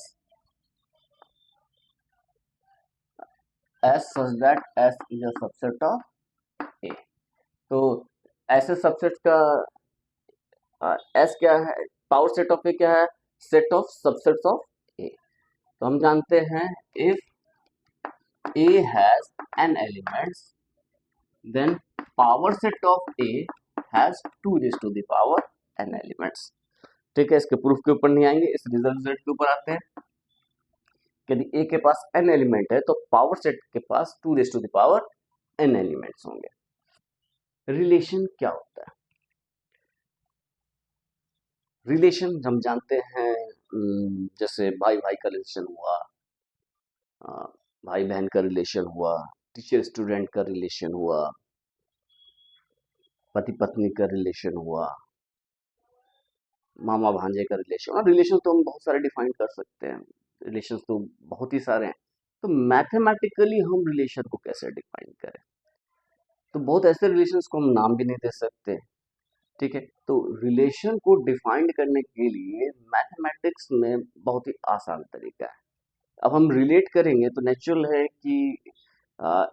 such that S is a subset of A। तो ऐसे सबसेट का एस क्या है, पावर सेट ऑफ ए क्या है, set of subsets of A. तो हम जानते हैं if A has n elements then power set of A has 2 raise to the power n elements. ठीक है, इसके प्रूफ के ऊपर नहीं आएंगे, इस रिजल्ट के ऊपर आते हैं। यदि ए के पास एन एलिमेंट है तो पावर सेट के पास 2 raise to the power n elements होंगे। रिलेशन क्या होता है? रिलेशन हम जानते हैं, जैसे भाई भाई का रिलेशन हुआ, भाई बहन का रिलेशन हुआ, टीचर स्टूडेंट का रिलेशन हुआ, पति पत्नी का रिलेशन हुआ, मामा भांजे का रिलेशन। और रिलेशन तो हम बहुत सारे डिफाइन कर सकते हैं, रिलेशन तो बहुत ही सारे हैं। तो मैथमेटिकली हम रिलेशन को कैसे डिफाइन करें? तो बहुत ऐसे रिलेशंस को हम नाम भी नहीं दे सकते। ठीक है, तो रिलेशन को डिफाइन करने के लिए मैथमेटिक्स में बहुत ही आसान तरीका है। अब हम रिलेट करेंगे तो नेचुरल है कि आ,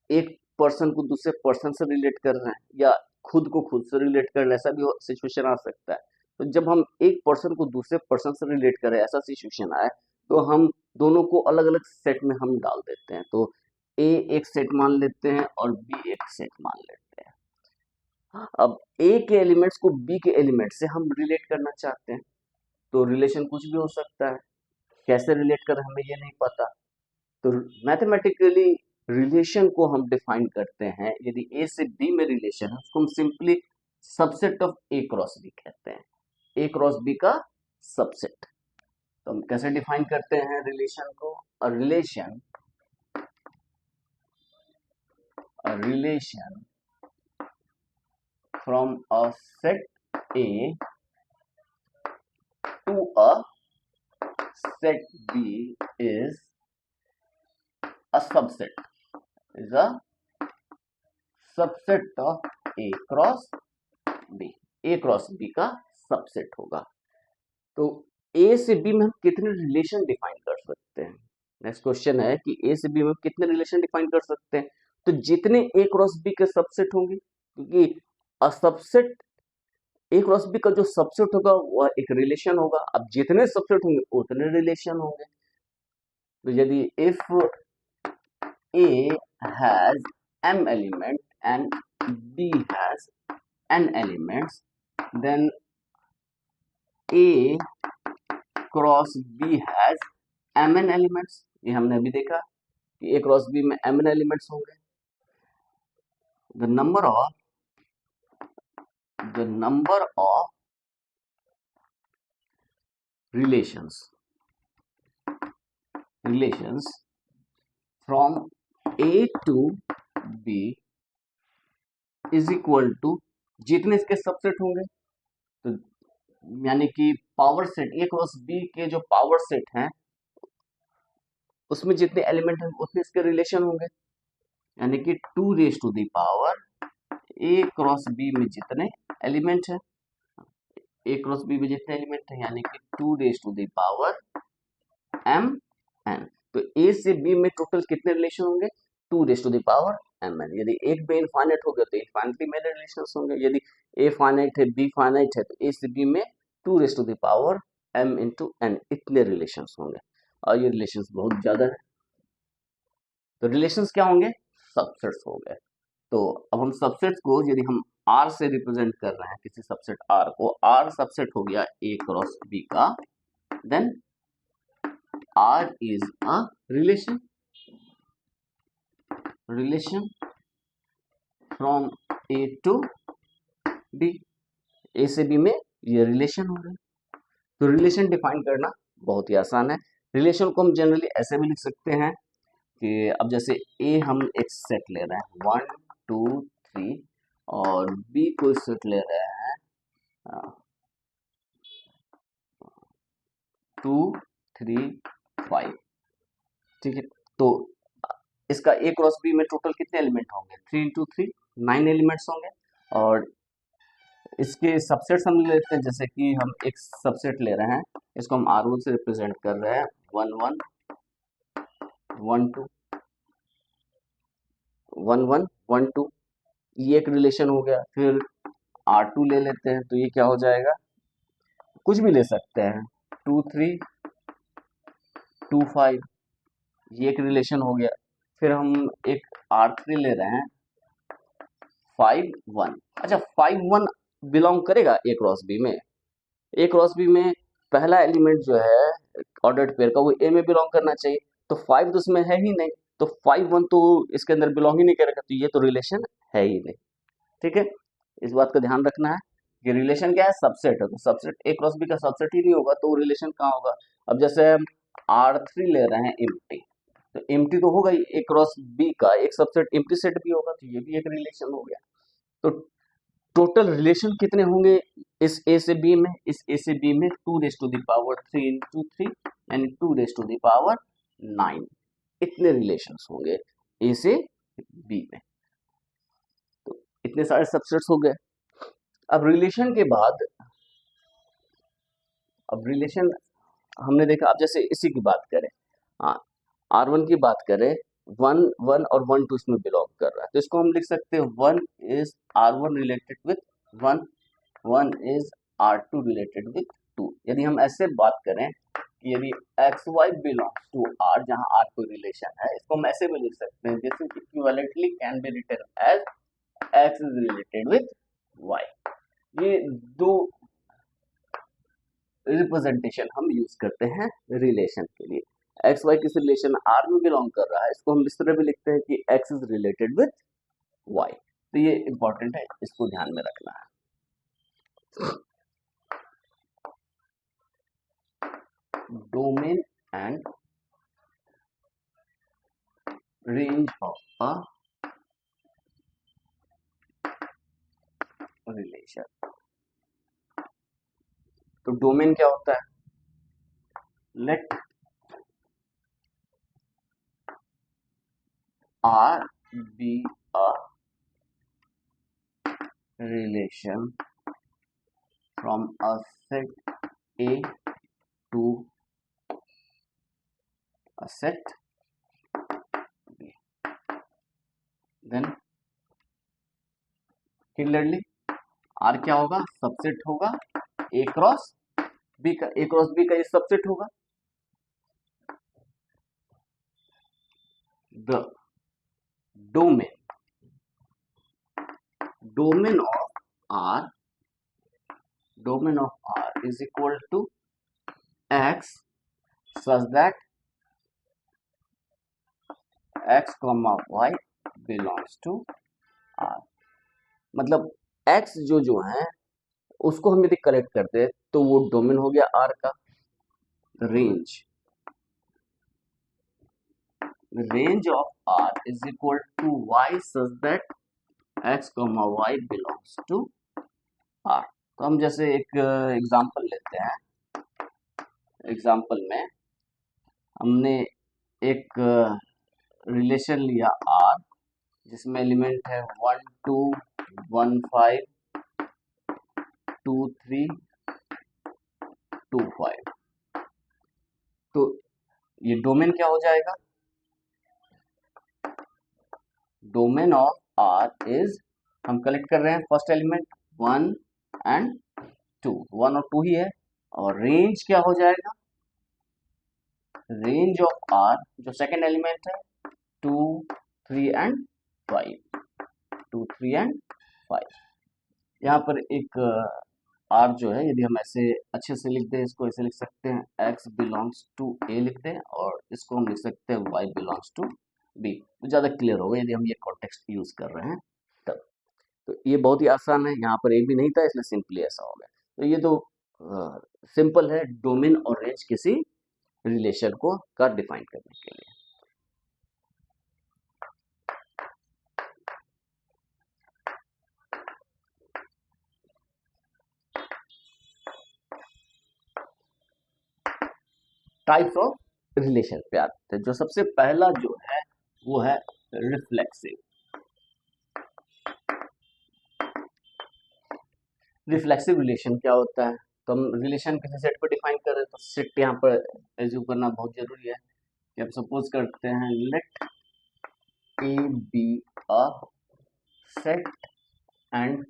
एक पर्सन को दूसरे पर्सन से रिलेट कर रहे हैं या खुद को खुद से रिलेट कर रहे हैं, ऐसा भी सिचुएशन आ सकता है। तो जब हम एक पर्सन को दूसरे पर्सन से रिलेट करें, ऐसा सिचुएशन आए, तो हम दोनों को अलग अलग सेट में हम डाल देते हैं। तो ए एक सेट मान लेते हैं और बी एक सेट मान लेते हैं। अब ए के एलिमेंट्स को बी के एलिमेंट से हम रिलेट करना चाहते हैं, तो रिलेशन कुछ भी हो सकता है, कैसे रिलेट कर हमें ये नहीं पता। तो मैथमेटिकली रिलेशन को हम डिफाइन करते हैं, यदि ए से बी में रिलेशन है उसको हम simply subset of A cross B कहते हैं, ए क्रॉस बी का सबसेट। तो हम कैसे डिफाइन करते हैं रिलेशन को? A relation from a set A to a set B is a subset is a subset of a cross b। a cross b का सबसेट होगा। तो a से b में हम कितने रिलेशन डिफाइन कर सकते हैं? नेक्स्ट क्वेश्चन है कि a से b में कितने रिलेशन डिफाइन कर सकते हैं? तो जितने a क्रॉस b के सबसेट होंगे, क्योंकि a subset a cross b का जो सबसेट होगा वह एक रिलेशन होगा। अब जितने सबसेट होंगे उतने रिलेशन होंगे। तो यदि if A has m element and B has n elements, then A cross B has mn elements। ये हमने अभी देखा कि A cross B में mn elements होंगे। The number of relations from A to B is equal to, जितने इसके सबसेट होंगे, तो यानी कि power set A cross B के जो पावर सेट हैं उसमें जितने एलिमेंट हैं उतने इसके रिलेशन होंगे, यानी कि 2 raise to the power A cross B में जितने एलिमेंट है, ए क्रॉस बी में जितने एलिमेंट है यानी कि 2 raise to the power m n. तो ए से बी में टोटल कितने रिलेशन होंगे? 2 raise to the power m n. यदि एक बी इनफाइनाइट हो गया तो इनफाइनाइटली मेरे रिलेशंस होंगे। यदि ए फाइनाइट है बी फाइनाइट है तो ए से बी में 2 raise to the power m into n इतने रिलेशंस होंगे। और ये रिलेशंस बहुत ज्यादा है। तो रिलेशंस क्या होंगे? सबसेट्स हो गए। तो अब हम सबसेट्स को यदि हम R से रिप्रेजेंट कर रहे हैं किसी सबसेट R को, R सबसेट हो गया A क्रॉस B का, then R is a relation from A to B। A से B में ये रिलेशन हो गए। तो रिलेशन डिफाइन करना बहुत ही आसान है। रिलेशन को हम जनरली ऐसे भी लिख सकते हैं कि अब जैसे A हम एक सेट ले रहे हैं 1 2 3 और B को सेट ले रहे हैं 2 3 5। ठीक है, तो इसका A क्रॉस B में टोटल कितने एलिमेंट होंगे? 3 इंटू 3 9 एलिमेंट्स होंगे। और इसके सबसेट्स हम लेते हैं, जैसे कि हम एक सबसेट ले रहे हैं, इसको हम R1 से रिप्रेजेंट कर रहे हैं 1 1 1 2 1 1 1 2। ये एक रिलेशन हो गया। फिर R2 ले लेते हैं, तो ये क्या हो जाएगा, कुछ भी ले सकते हैं, 2 3 2 5, ये एक रिलेशन हो गया। फिर हम एक R3 ले रहे हैं, 5 1। अच्छा, 5 1 बिलोंग करेगा ए क्रॉस बी में। ए क्रॉस बी में पहला एलिमेंट जो है ऑर्डर्ड पेयर का, वो ए में बिलोंग करना चाहिए। तो 5 तो उसमें है ही नहीं, तो 5 1 तो इसके अंदर बिलोंग ही नहीं करेगा, तो ये तो रिलेशन है ही नहीं। ठीक है, इस बात का ध्यान रखना है कि रिलेशन क्या है, सबसेट है। तो सबसेट ए क्रॉस बी का सबसेट ही नहीं होगा, तो रिलेशन कहाँ होगा। अब जैसे हम R3 ले रहे हैं एम्प्टी, तो एम्प्टी तो होगा ही, ए क्रॉस बी का एक सबसेट एम्प्टी सेट भी होगा, तो ये भी एक रिलेशन हो गया। तो टोटल रिलेशन कितने होंगे इस ए से बी में, इस ए से बी में 2 raise to the power 3 into 3 यानी 2 रेज टू द पावर 9, इतने रिलेशंस होंगे ए से बी में। तो इतने सारे सबसेट्स हो गए। अब रिलेशन के बाद, अब रिलेशन हमने देखा। अब जैसे इसी की बात करें, हाँ, R1 की बात करें, 1 1 और 1 2 इसमें बिलोंग कर रहा है, तो इसको हम लिख सकते हैं 1 is R1 related with 1, 1 is R2 related with 2। यदि हम ऐसे बात करें कि यदि x y belongs to R, जहां R कोई रिलेशन है, इसको हम ऐसे भी लिख सकते हैं, this is equivalently can be written as x is related with y. ये दो रिप्रेजेंटेशन हम यूज करते हैं रिलेशन के लिए। एक्स वाई किस रिलेशन आर में बिलोंग कर रहा है, इसको हम इस तरह भी लिखते हैं कि x is related with y. तो ये इंपॉर्टेंट है, इसको ध्यान में रखना है। Domain and range of a relation. तो डोमेन क्या होता है, let R be a relation from a set A to a set B. Then similarly R क्या होगा, सबसेट होगा A क्रॉस B का, A क्रॉस B का ये सबसेट होगा। The domain of R is equal to X such that X comma Y belongs to R। मतलब X जो है उसको हम यदि कलेक्ट करते हैं तो वो डोमेन हो गया R का। Range of R is equal to Y such that X comma Y belongs to R। तो हम जैसे एक एग्जांपल लेते हैं। एग्जांपल में हमने एक रिलेशन लिया R, जिसमें एलिमेंट है 1 2 1 5 2 3 2 5। तो ये डोमेन क्या हो जाएगा, डोमेन ऑफ R इज, हम कलेक्ट कर रहे हैं फर्स्ट एलिमेंट 1 एंड 2, 1 और 2 ही है। और रेंज क्या हो जाएगा, रेंज ऑफ R जो सेकेंड एलिमेंट है 2 3 एंड 5, 2 3 एंड 5। यहाँ पर एक R जो है, यदि हम ऐसे अच्छे से लिख दें, इसको ऐसे लिख सकते हैं X बिलोंग्स टू A लिख दें, और इसको हम लिख सकते हैं Y बिलोंग्स टू B। तो ज़्यादा क्लियर होगा यदि हम ये कॉन्टेक्स्ट यूज कर रहे हैं तब। तो ये बहुत ही आसान है, यहाँ पर एक भी नहीं था इसलिए सिंपली ऐसा हो गया। तो ये तो सिंपल है डोमेन और रेंज किसी रिलेशन को का डिफाइन करने के लिए। टाइप्स ऑफ रिलेशन पे आते हैं। जो सबसे पहला जो है वो है रिफ्लेक्सिव। रिफ्लेक्सिव रिलेशन क्या होता है, तो हम रिलेशन किसी सेट पर डिफाइन कर रहे हैं, तो सेट यहाँ पर एज्यूम करना बहुत जरूरी है कि हम सपोज करते हैं let A be a set and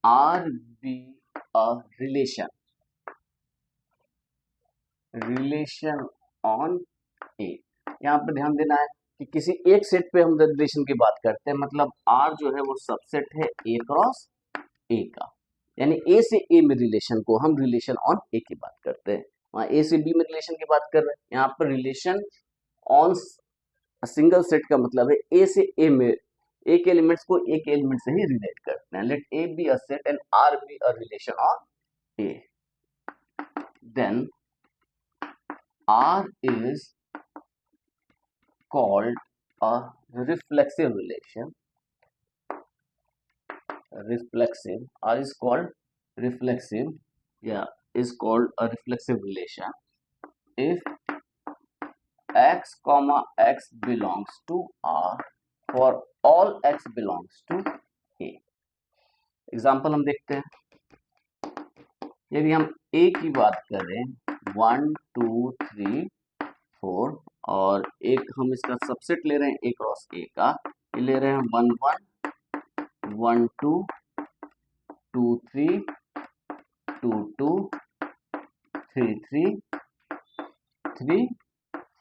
R be a relation on A। यहाँ पर ध्यान देना है कि किसी एक सेट पे हम रिलेशन की बात करते हैं, मतलब R जो है वो सबसेट है A क्रॉस A का, यानी A से A में रिलेशन को हम रिलेशन ऑन A की बात करते हैं। वहाँ A से B में रिलेशन की बात कर रहे हैं, यहाँ पर रिलेशन ऑन सिंगल सेट का मतलब है A से A में एक एलिमेंट्स को एक एलिमेंट से ही रिलेट करते हैं। Let A be a set and R be a relation on A, then R is called a reflexive relation. R is called reflexive, is called a reflexive relation if x comma x belongs to R for all x belongs to A। Example हम देखते हैं, यदि हम A की बात करें 1 2 3 4 और एक हम इसका सबसेट ले रहे हैं A क्रॉस A का, ये ले रहे हैं 1 1 1 2 2 3 2 2 3 3 3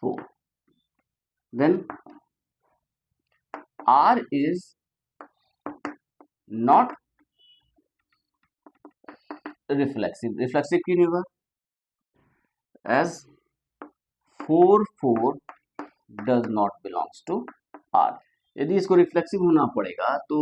4, then R is not reflexive क्यों नहीं होगा, as 4 4 does not belongs to R। यदि इसको रिफ्लेक्सिव होना पड़ेगा तो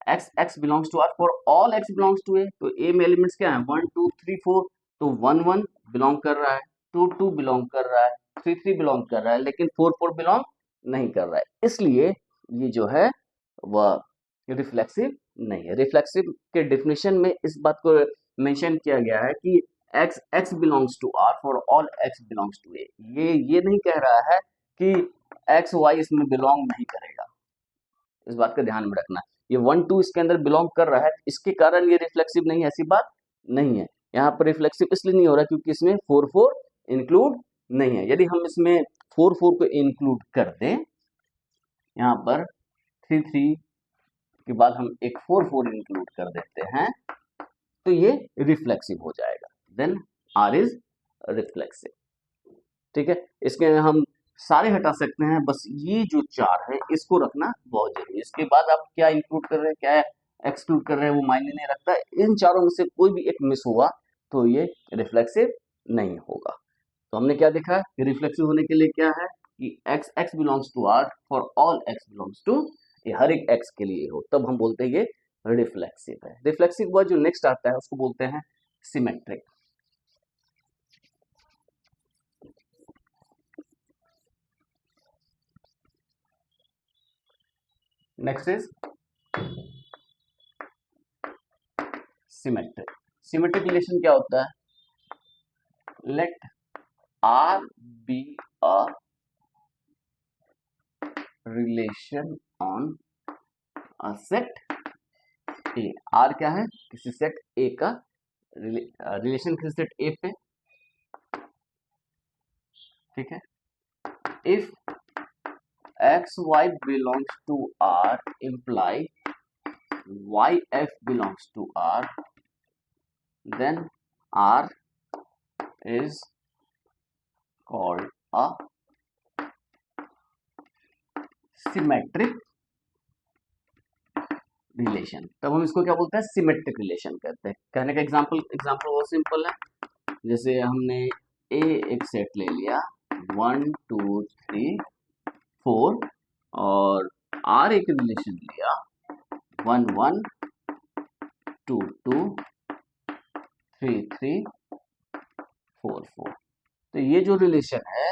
x belongs to R for all x belongs to A, तो A में एलिमेंट्स क्या है 1 2 3 4, तो 1 1 बिलोंग कर रहा है, 2 2 बिलोंग कर रहा है, 3 3 बिलोंग कर रहा है, लेकिन 4 4 बिलोंग नहीं कर रहा है, इसलिए ये जो है वह रिफ्लेक्सिव नहीं है। रिफ्लेक्सिव के डेफिनेशन में इस बात को मेंशन किया गया है कि x belongs to R for all x belongs to A। ये नहीं कह रहा है कि x y इसमें बिलोंग नहीं करेगा, इस बात का ध्यान में रखना। ये 1 2 इसके अंदर बिलोंग कर रहा है, इसके कारण ये रिफ्लेक्सिव नहीं है, ऐसी बात नहीं है। यहाँ पर रिफ्लेक्सिव इसलिए नहीं हो रहा क्योंकि इसमें 4 4 इंक्लूड नहीं है। यदि हम इसमें 4 4 को इंक्लूड कर दें, यहाँ पर 3 3 के बाद हम एक 4 4 इंक्लूड कर देते हैं, तो ये रिफ्लेक्सिव हो जाएगा, देन R इज रिफ्लेक्सिव। ठीक है, इसके हम सारे हटा सकते हैं, बस ये जो 4 है इसको रखना बहुत जरूरी है। इसके बाद आप क्या इंक्लूड कर रहे हैं, क्या एक्सक्लूड कर रहे हैं, वो मायने नहीं रखता। इन चारों में से कोई भी एक मिस हुआ तो ये रिफ्लेक्सिव नहीं होगा। तो हमने क्या देखा कि रिफ्लेक्सिव होने के लिए क्या है कि x belongs to R for all x belongs to, ये हर एक x के लिए हो, तब हम बोलते हैं ये रिफ्लेक्सिव है। रिफ्लेक्सिव वर्ड जो नेक्स्ट आता है उसको बोलते हैं symmetric. Next is symmetric. Symmetric relation क्या होता है, let R be a relation on a set A। R क्या है, किसी सेट A का रिलेशन किसी सेट A पे, ठीक है। If x y belongs to R imply y f belongs to R, then R is called a symmetric relation. तब हम इसको क्या बोलते हैं, सिमेट्रिक रिलेशन कहते हैं। कहने का एग्जांपल बहुत सिंपल है, जैसे हमने A एक सेट ले लिया 1 2 3 4 और R एक रिलेशन लिया 1 1 2 2 3 3 4 4। तो ये जो रिलेशन है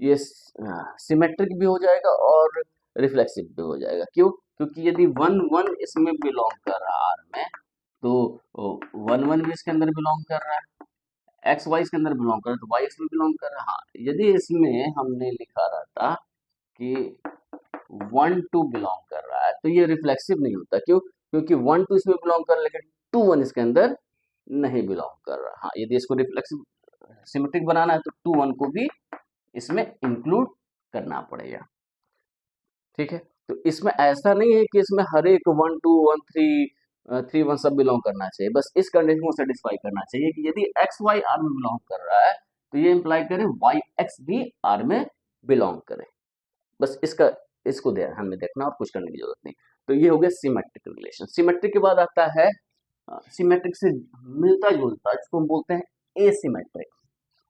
ये सिमेट्रिक भी हो जाएगा और रिफ्लेक्सिव भी हो जाएगा। क्यों, क्योंकि यदि 1 1 इसमें बिलोंग कर रहा है R में, तो 1 1 भी इसके अंदर बिलोंग कर रहा है, x y इसके अंदर बिलोंग कर रहा है तो y इसमें बिलोंग कर रहा है। हाँ, यदि इसमें हमने लिखा रहता कि 1 2 बिलोंग कर रहा है तो ये रिफ्लेक्सिव नहीं होता। क्यों, क्योंकि 1 2 इसमें बिलोंग कर रहा है लेकिन 2 1 इसके अंदर नहीं बिलोंग कर रहा। हाँ, यदि इसको रिफ्लेक्सिव सिमेट्रिक बनाना है तो 2 1 को भी इसमें इंक्लूड करना पड़ेगा। ठीक है, तो इसमें ऐसा नहीं है कि इसमें हर एक 1 2 1 3 3 1 सब बिलोंग करना चाहिए, बस इस कंडीशन को सेटिस्फाई करना चाहिए कि यदि एक्स वाई आर में बिलोंग कर रहा है तो ये इंप्लाई करे वाई एक्स भी आर में बिलोंग करे। बस इसको ध्यान में देखना और कुछ करने की जरूरत नहीं। तो ये हो गया सिमेट्रिक रिलेशन। सिमेट्रिक के बाद आता है सिमेट्रिक से मिलता जुलता, जिसको हम बोलते हैं एसिमेट्रिक,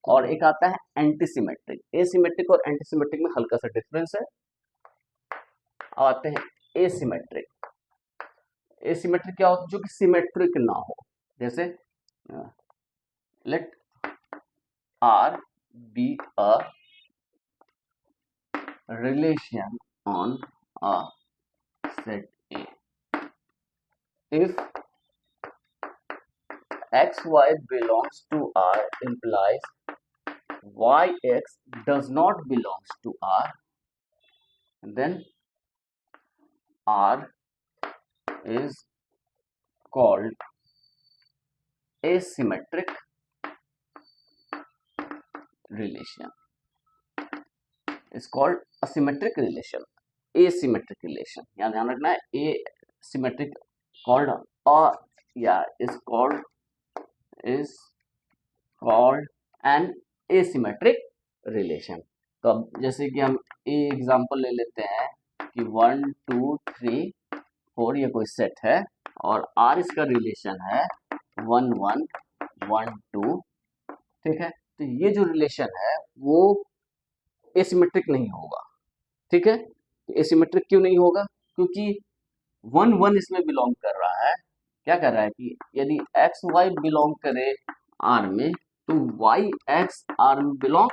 और एक आता है एंटीसिमेट्रिक। एसिमेट्रिक और एंटीसिमेट्रिक में हल्का सा डिफरेंस है। अब आते हैं एसिमेट्रिक। एसिमेट्रिक क्या होता है? जो कि सिमेट्रिक ना हो। जैसे let R be a relation on a set A. If xy belongs to R implies yx does not belongs to R, then R is called asymmetric relation. Is called asymmetric relation. Asymmetric relation. यहाँ ध्यान रखना है, asymmetric called is called an asymmetric relation. तो अब जैसे कि हम एग्जांपल ले लेते हैं कि 1 2 3 4 ये कोई सेट है और R इसका रिलेशन है 1 1 1 2, ठीक है। तो ये जो रिलेशन है वो एसिमेट्रिक नहीं होगा, ठीक है। तो एसिमेट्रिक क्यों नहीं होगा? क्योंकि 1 1 इसमें बिलोंग कर रहा है। क्या कर रहा है कि यदि एक्स वाई बिलोंग करे आर में तो वाई एक्स आर में बिलोंग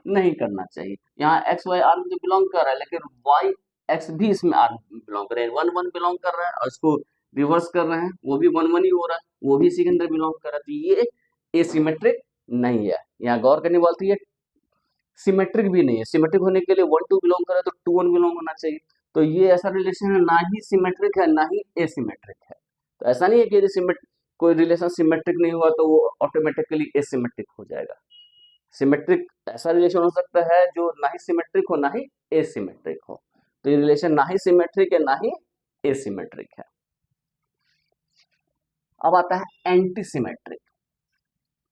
नहीं करना चाहिए। यहाँ एक्स वाई आर में तो बिलोंग कर रहा है, लेकिन वाई एक्स भी इसमें आर में बिलोंग कर रहा है। 1 1 बिलोंग कर रहा है और इसको रिवर्स कर रहे हैं, वो भी 1 1 ही हो रहा है, वो भी इसी के अंदर बिलोंग कर रहा है। तो ये एसिमेट्रिक नहीं है। यहाँ गौर करने वाली है, सिमेट्रिक भी नहीं है। सिमेट्रिक होने के लिए 1 2 बिलोंग करे तो 2 1 बिलोंग होना चाहिए। तो ये ऐसा रिलेशन है, ना ही सिमेट्रिक है ना ही एसिमेट्रिक है। तो ऐसा नहीं है कि यदि कोई रिलेशन सिमेट्रिक नहीं हुआ तो वो ऑटोमेटिकली एसिमेट्रिक हो जाएगा। सिमेट्रिक ऐसा रिलेशन हो सकता है जो ना ही सिमेट्रिक हो ना ही एसिमेट्रिक हो। तो ये रिलेशन ना ही सिमेट्रिक है ना ही एसिमेट्रिक है। अब आता है एंटीसिमेट्रिक,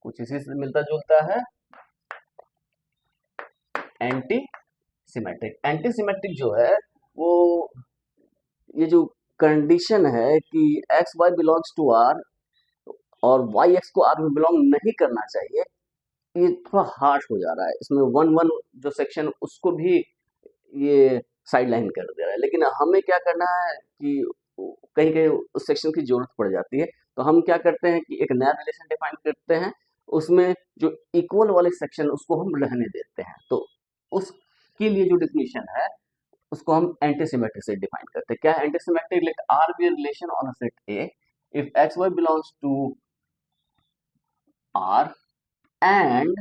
कुछ इसी से मिलता जुलता है। एंटीसिमेट्रिक, एंटीसिमेट्रिक जो है वो ये जो कंडीशन है कि x y belongs to R और वाई एक्स को आर में बिलोंग नहीं करना चाहिए, ये थोड़ा हार्श हो जा रहा है। इसमें 1 1 जो सेक्शन उसको भी ये साइड लाइन कर दे रहा है। लेकिन हमें क्या करना है कि कहीं कहीं उस सेक्शन की जरूरत पड़ जाती है, तो हम क्या करते हैं कि एक नया रिलेशन डिफाइन करते हैं, उसमें जो इक्वल वाले सेक्शन उसको हम रहने देते हैं। तो उसके लिए जो डिफिनेशन है उसको हम एंटीसिमेट्रिक से डिफाइन करते हैं। क्या है antisymmetric? Let R be relation on a set A if x y belongs to R and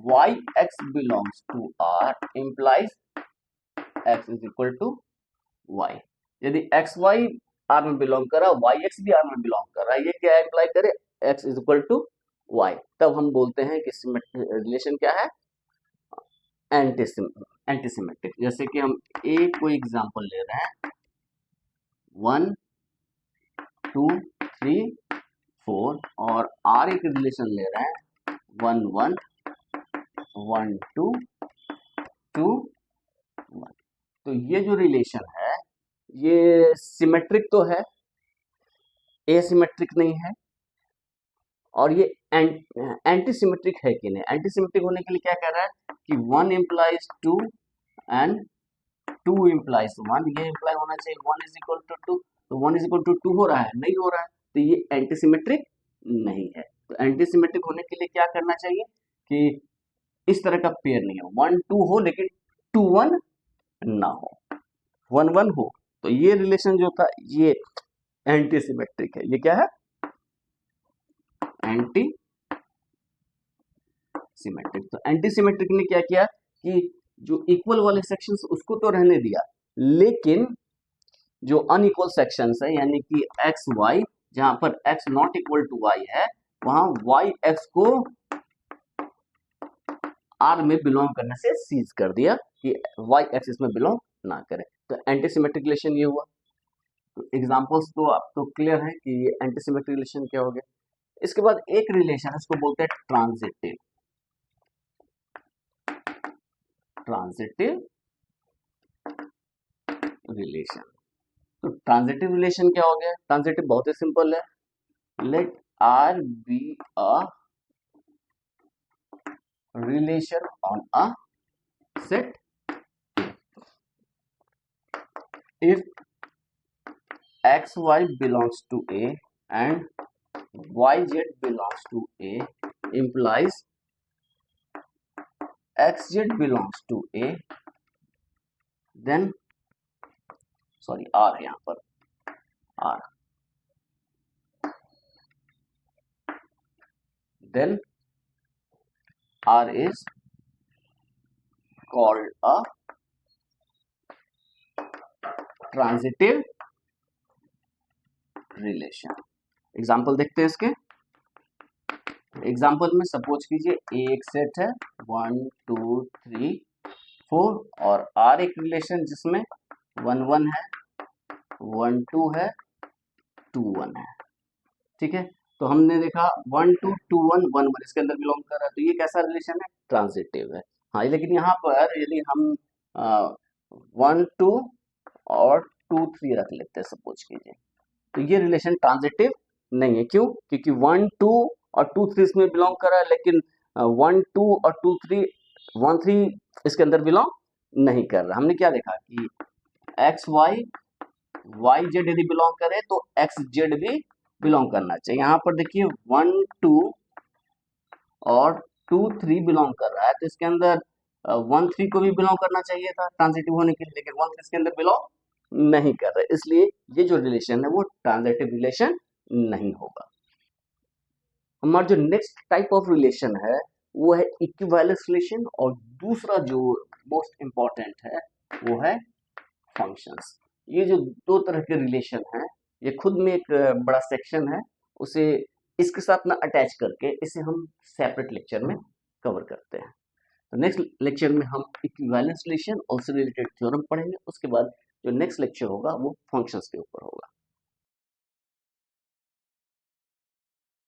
y x belongs to R implies x is equal to y। यदि एक्स वाई आर में बिलोंग कर रहा है, वाई एक्स भी आर में बिलोंग कर रहा है, ये क्या इंप्लाई करे? x is equal to y। तब हम बोलते हैं कि रिलेशन क्या है? एंटीसिमेट्रिक। जैसे कि हम एक कोई एग्जांपल ले रहे हैं 1 2 3 4 और आर एक रिलेशन ले रहे हैं 1 1 1 2 2 1। तो ये जो रिलेशन है ये सिमेट्रिक तो है, एसिमेट्रिक नहीं है। और ये एंटीसिमेट्रिक है कि नहीं? एंटीसिमेट्रिक होने के लिए क्या कह रहा है कि 1 implies 2 एंड 2 implies 1। ये इंप्लाई होना चाहिए 1 is equal to 2। तो 1 is equal to 2 हो रहा है? नहीं हो रहा है। तो ये एंटीसिमेट्रिक नहीं है। तो एंटीसिमेट्रिक होने के लिए क्या करना चाहिए कि इस तरह का पेयर नहीं हो, 1 2 हो लेकिन 2 1 ना हो, 1 1 हो। तो ये रिलेशन जो था ये एंटीसिमेट्रिक है। ये क्या है? Anti symmetric. तो एंटीसिमेट्रिक ने क्या किया कि जो इक्वल वाले सेक्शंस उसको तो रहने दिया, लेकिन जो अनइक्वल सेक्शंस है यानी कि एक्स वाई, जहां पर x not equal to y है, वहां वाई एक्स को आर में बिलोंग करने से सीज कर दिया कि वाई एक्सिस में बिलोंग ना करे। तो एंटीसिमेट्रिक रिलेशन ये हुआ। तो एग्जांपल्स तो आप तो क्लियर है कि ये एंटीसिमेट्रिक रिलेशन क्या हो गया। इसके बाद एक रिलेशन है, इसको बोलते हैं ट्रांजिटिव। Transitive relation. तो ट्रांजिटिव रिलेशन क्या हो गया? ट्रांजिटिव बहुत ही सिंपल है। Let R be a relation on a set if xy belongs to A and yz belongs to A implies xz belongs to A, then sorry R है यहाँ पर R, then R is called a transitive relation। Example देखते हैं इसके। एग्जाम्पल में सपोज कीजिए एक सेट है 1 2 3 4 और R एक रिलेशन जिसमें 1 1 है, 1 2 है, 2 1 है। ठीक है, तो हमने देखा 1 2 2 1 1 1 इसके अंदर बिलोंग कर रहा है, तो ये कैसा रिलेशन है? ट्रांजिटिव है। हाँ, लेकिन यहाँ पर यदि हम 1 2 और 2 3 रख लेते हैं सपोज कीजिए, तो ये रिलेशन ट्रांजिटिव नहीं है। क्यों? क्योंकि 1 2 और 2 3 इसमें बिलोंग कर रहा है, लेकिन 1 2 और 2 3 1 3 इसके अंदर बिलोंग नहीं कर रहा। हमने क्या देखा कि एक्स वाई वाई जेड यदि बिलोंग करे तो एक्स जेड भी बिलोंग करना चाहिए। यहाँ पर देखिए 1 2 और 2 3 बिलोंग कर रहा है, तो इसके अंदर 1 3 को भी बिलोंग करना चाहिए था ट्रांजिटिव होने के लिए, लेकिन 1 3 इसके अंदर बिलोंग नहीं कर रहा है, इसलिए ये जो रिलेशन है वो ट्रांजिटिव रिलेशन नहीं होगा। हमारा जो नेक्स्ट टाइप ऑफ रिलेशन है वो है इक्विवेलेंस रिलेशन, और दूसरा जो मोस्ट इंपॉर्टेंट है वो है फंक्शंस। ये जो दो तरह के रिलेशन हैं ये खुद में एक बड़ा सेक्शन है, उसे इसके साथ ना अटैच करके इसे हम सेपरेट लेक्चर में कवर करते हैं। तो नेक्स्ट लेक्चर में हम इक्विवेलेंस रिलेशन और उससे रिलेटेड थ्योरम पढ़ेंगे। उसके बाद जो नेक्स्ट लेक्चर होगा वो फंक्शंस के ऊपर होगा।